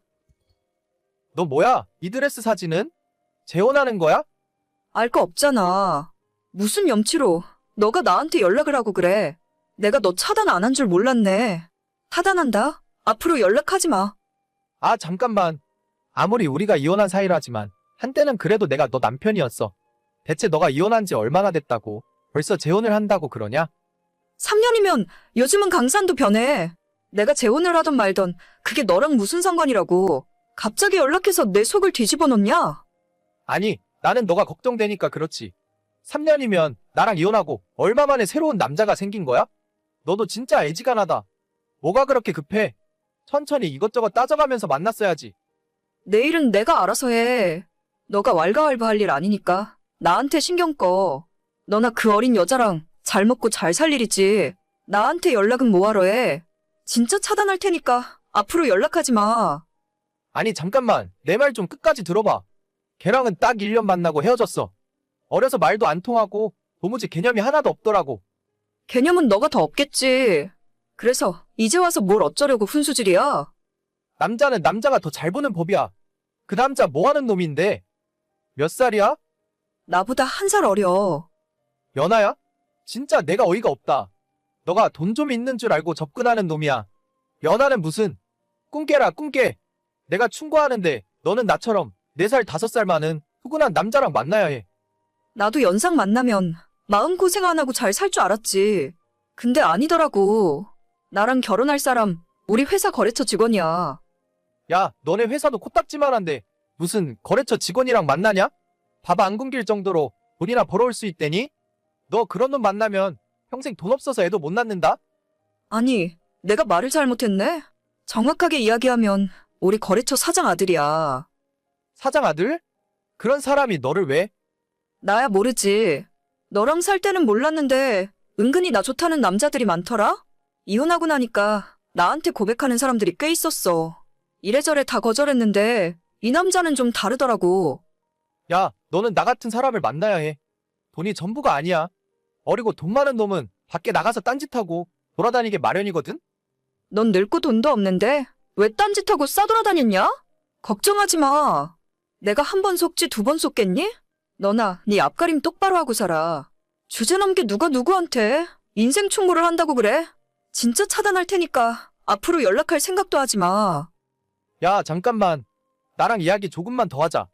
너 뭐야? 이 드레스 사진은? 재혼하는 거야? 알 거 없잖아. 무슨 염치로 너가 나한테 연락을 하고 그래. 내가 너 차단 안 한 줄 몰랐네. 차단한다? 앞으로 연락하지 마. 아, 잠깐만. 아무리 우리가 이혼한 사이라지만 한때는 그래도 내가 너 남편이었어. 대체 너가 이혼한 지 얼마나 됐다고 벌써 재혼을 한다고 그러냐? 3년이면 요즘은 강산도 변해. 내가 재혼을 하던 말던 그게 너랑 무슨 상관이라고. 갑자기 연락해서 내 속을 뒤집어 놓냐? 아니, 나는 너가 걱정되니까 그렇지. 3년이면 나랑 이혼하고 얼마 만에 새로운 남자가 생긴 거야? 너도 진짜 애지간하다. 뭐가 그렇게 급해? 천천히 이것저것 따져가면서 만났어야지. 내일은 내가 알아서 해. 너가 왈가왈부할 일 아니니까 나한테 신경 꺼. 너나 그 어린 여자랑 잘 먹고 잘 살 일이지. 나한테 연락은 뭐하러 해. 진짜 차단할 테니까 앞으로 연락하지 마. 아니, 잠깐만. 내 말 좀 끝까지 들어봐. 걔랑은 딱 1년 만나고 헤어졌어. 어려서 말도 안 통하고 도무지 개념이 하나도 없더라고. 개념은 너가 더 없겠지. 그래서 이제 와서 뭘 어쩌려고 훈수질이야? 남자는 남자가 더 잘 보는 법이야. 그 남자 뭐 하는 놈인데? 몇 살이야? 나보다 1살 어려. 연하야? 진짜 내가 어이가 없다. 너가 돈 좀 있는 줄 알고 접근하는 놈이야. 연하는 무슨? 꿈깨라, 꿈깨. 내가 충고하는데 너는 나처럼 4살, 5살 많은 푸근한 남자랑 만나야 해. 나도 연상 만나면 마음고생 안 하고 잘 살 줄 알았지. 근데 아니더라고. 나랑 결혼할 사람 우리 회사 거래처 직원이야. 야, 너네 회사도 코딱지만한데 무슨 거래처 직원이랑 만나냐? 밥 안 굶길 정도로 돈이나 벌어올 수 있대니? 너 그런 놈 만나면 평생 돈 없어서 애도 못 낳는다? 아니, 내가 말을 잘못했네? 정확하게 이야기하면 우리 거래처 사장 아들이야. 사장 아들? 그런 사람이 너를 왜? 나야 모르지. 너랑 살 때는 몰랐는데 은근히 나 좋다는 남자들이 많더라? 이혼하고 나니까 나한테 고백하는 사람들이 꽤 있었어. 이래저래 다 거절했는데 이 남자는 좀 다르더라고. 야, 너는 나 같은 사람을 만나야 해. 돈이 전부가 아니야. 어리고 돈 많은 놈은 밖에 나가서 딴짓하고 돌아다니게 마련이거든? 넌 늙고 돈도 없는데 왜 딴짓하고 싸돌아다녔냐? 걱정하지 마. 내가 1번 속지 2번 속겠니? 너나 네 앞가림 똑바로 하고 살아. 주제넘게 누가 누구한테 인생 충고를 한다고 그래? 진짜 차단할 테니까 앞으로 연락할 생각도 하지 마. 야, 잠깐만. 나랑 이야기 조금만 더 하자.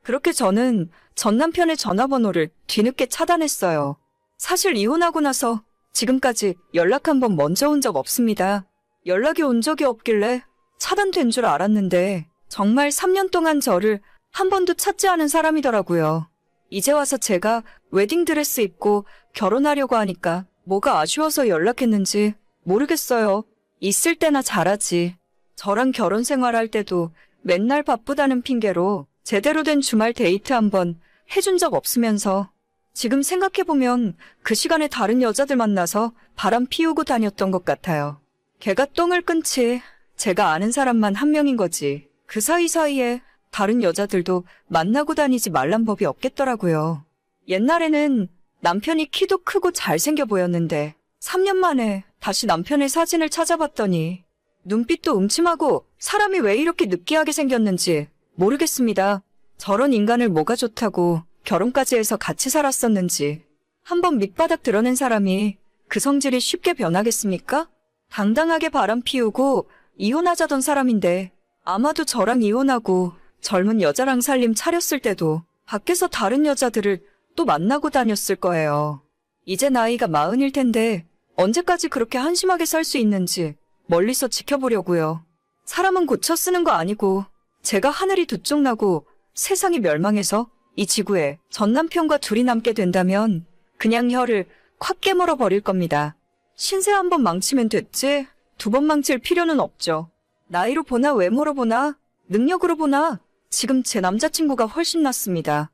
그렇게 저는 전 남편의 전화번호를 뒤늦게 차단했어요. 사실 이혼하고 나서 지금까지 연락 한 번 먼저 온 적 없습니다. 연락이 온 적이 없길래 차단된 줄 알았는데 정말 3년 동안 저를 한 번도 찾지 않은 사람이더라고요. 이제 와서 제가 웨딩드레스 입고 결혼하려고 하니까 뭐가 아쉬워서 연락했는지 모르겠어요. 있을 때나 잘하지. 저랑 결혼 생활할 때도 맨날 바쁘다는 핑계로 제대로 된 주말 데이트 한번 해준 적 없으면서 지금 생각해보면 그 시간에 다른 여자들 만나서 바람 피우고 다녔던 것 같아요. 걔가 똥을 끊지 제가 아는 사람만 한 명인 거지. 그 사이사이에 다른 여자들도 만나고 다니지 말란 법이 없겠더라고요. 옛날에는 남편이 키도 크고 잘생겨 보였는데 3년 만에 다시 남편의 사진을 찾아봤더니 눈빛도 음침하고 사람이 왜 이렇게 느끼하게 생겼는지 모르겠습니다. 저런 인간을 뭐가 좋다고 결혼까지 해서 같이 살았었는지. 한번 밑바닥 드러낸 사람이 그 성질이 쉽게 변하겠습니까? 당당하게 바람 피우고 이혼하자던 사람인데 아마도 저랑 이혼하고 젊은 여자랑 살림 차렸을 때도 밖에서 다른 여자들을 또 만나고 다녔을 거예요. 이제 나이가 40일 텐데 언제까지 그렇게 한심하게 살 수 있는지 멀리서 지켜보려고요. 사람은 고쳐 쓰는 거 아니고 제가 하늘이 두 쪽 나고 세상이 멸망해서 이 지구에 전 남편과 둘이 남게 된다면 그냥 혀를 콱 깨물어 버릴 겁니다. 신세 한 번 망치면 됐지 2번 망칠 필요는 없죠. 나이로 보나 외모로 보나 능력으로 보나 지금 제 남자친구가 훨씬 낫습니다.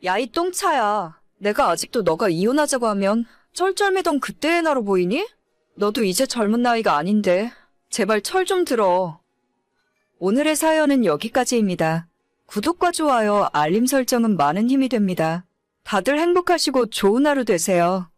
야, 이 똥차야. 내가 아직도 너가 이혼하자고 하면 쩔쩔매던 그때의 나로 보이니? 너도 이제 젊은 나이가 아닌데 제발 철 좀 들어. 오늘의 사연은 여기까지입니다. 구독과 좋아요, 알림 설정은 많은 힘이 됩니다. 다들 행복하시고 좋은 하루 되세요.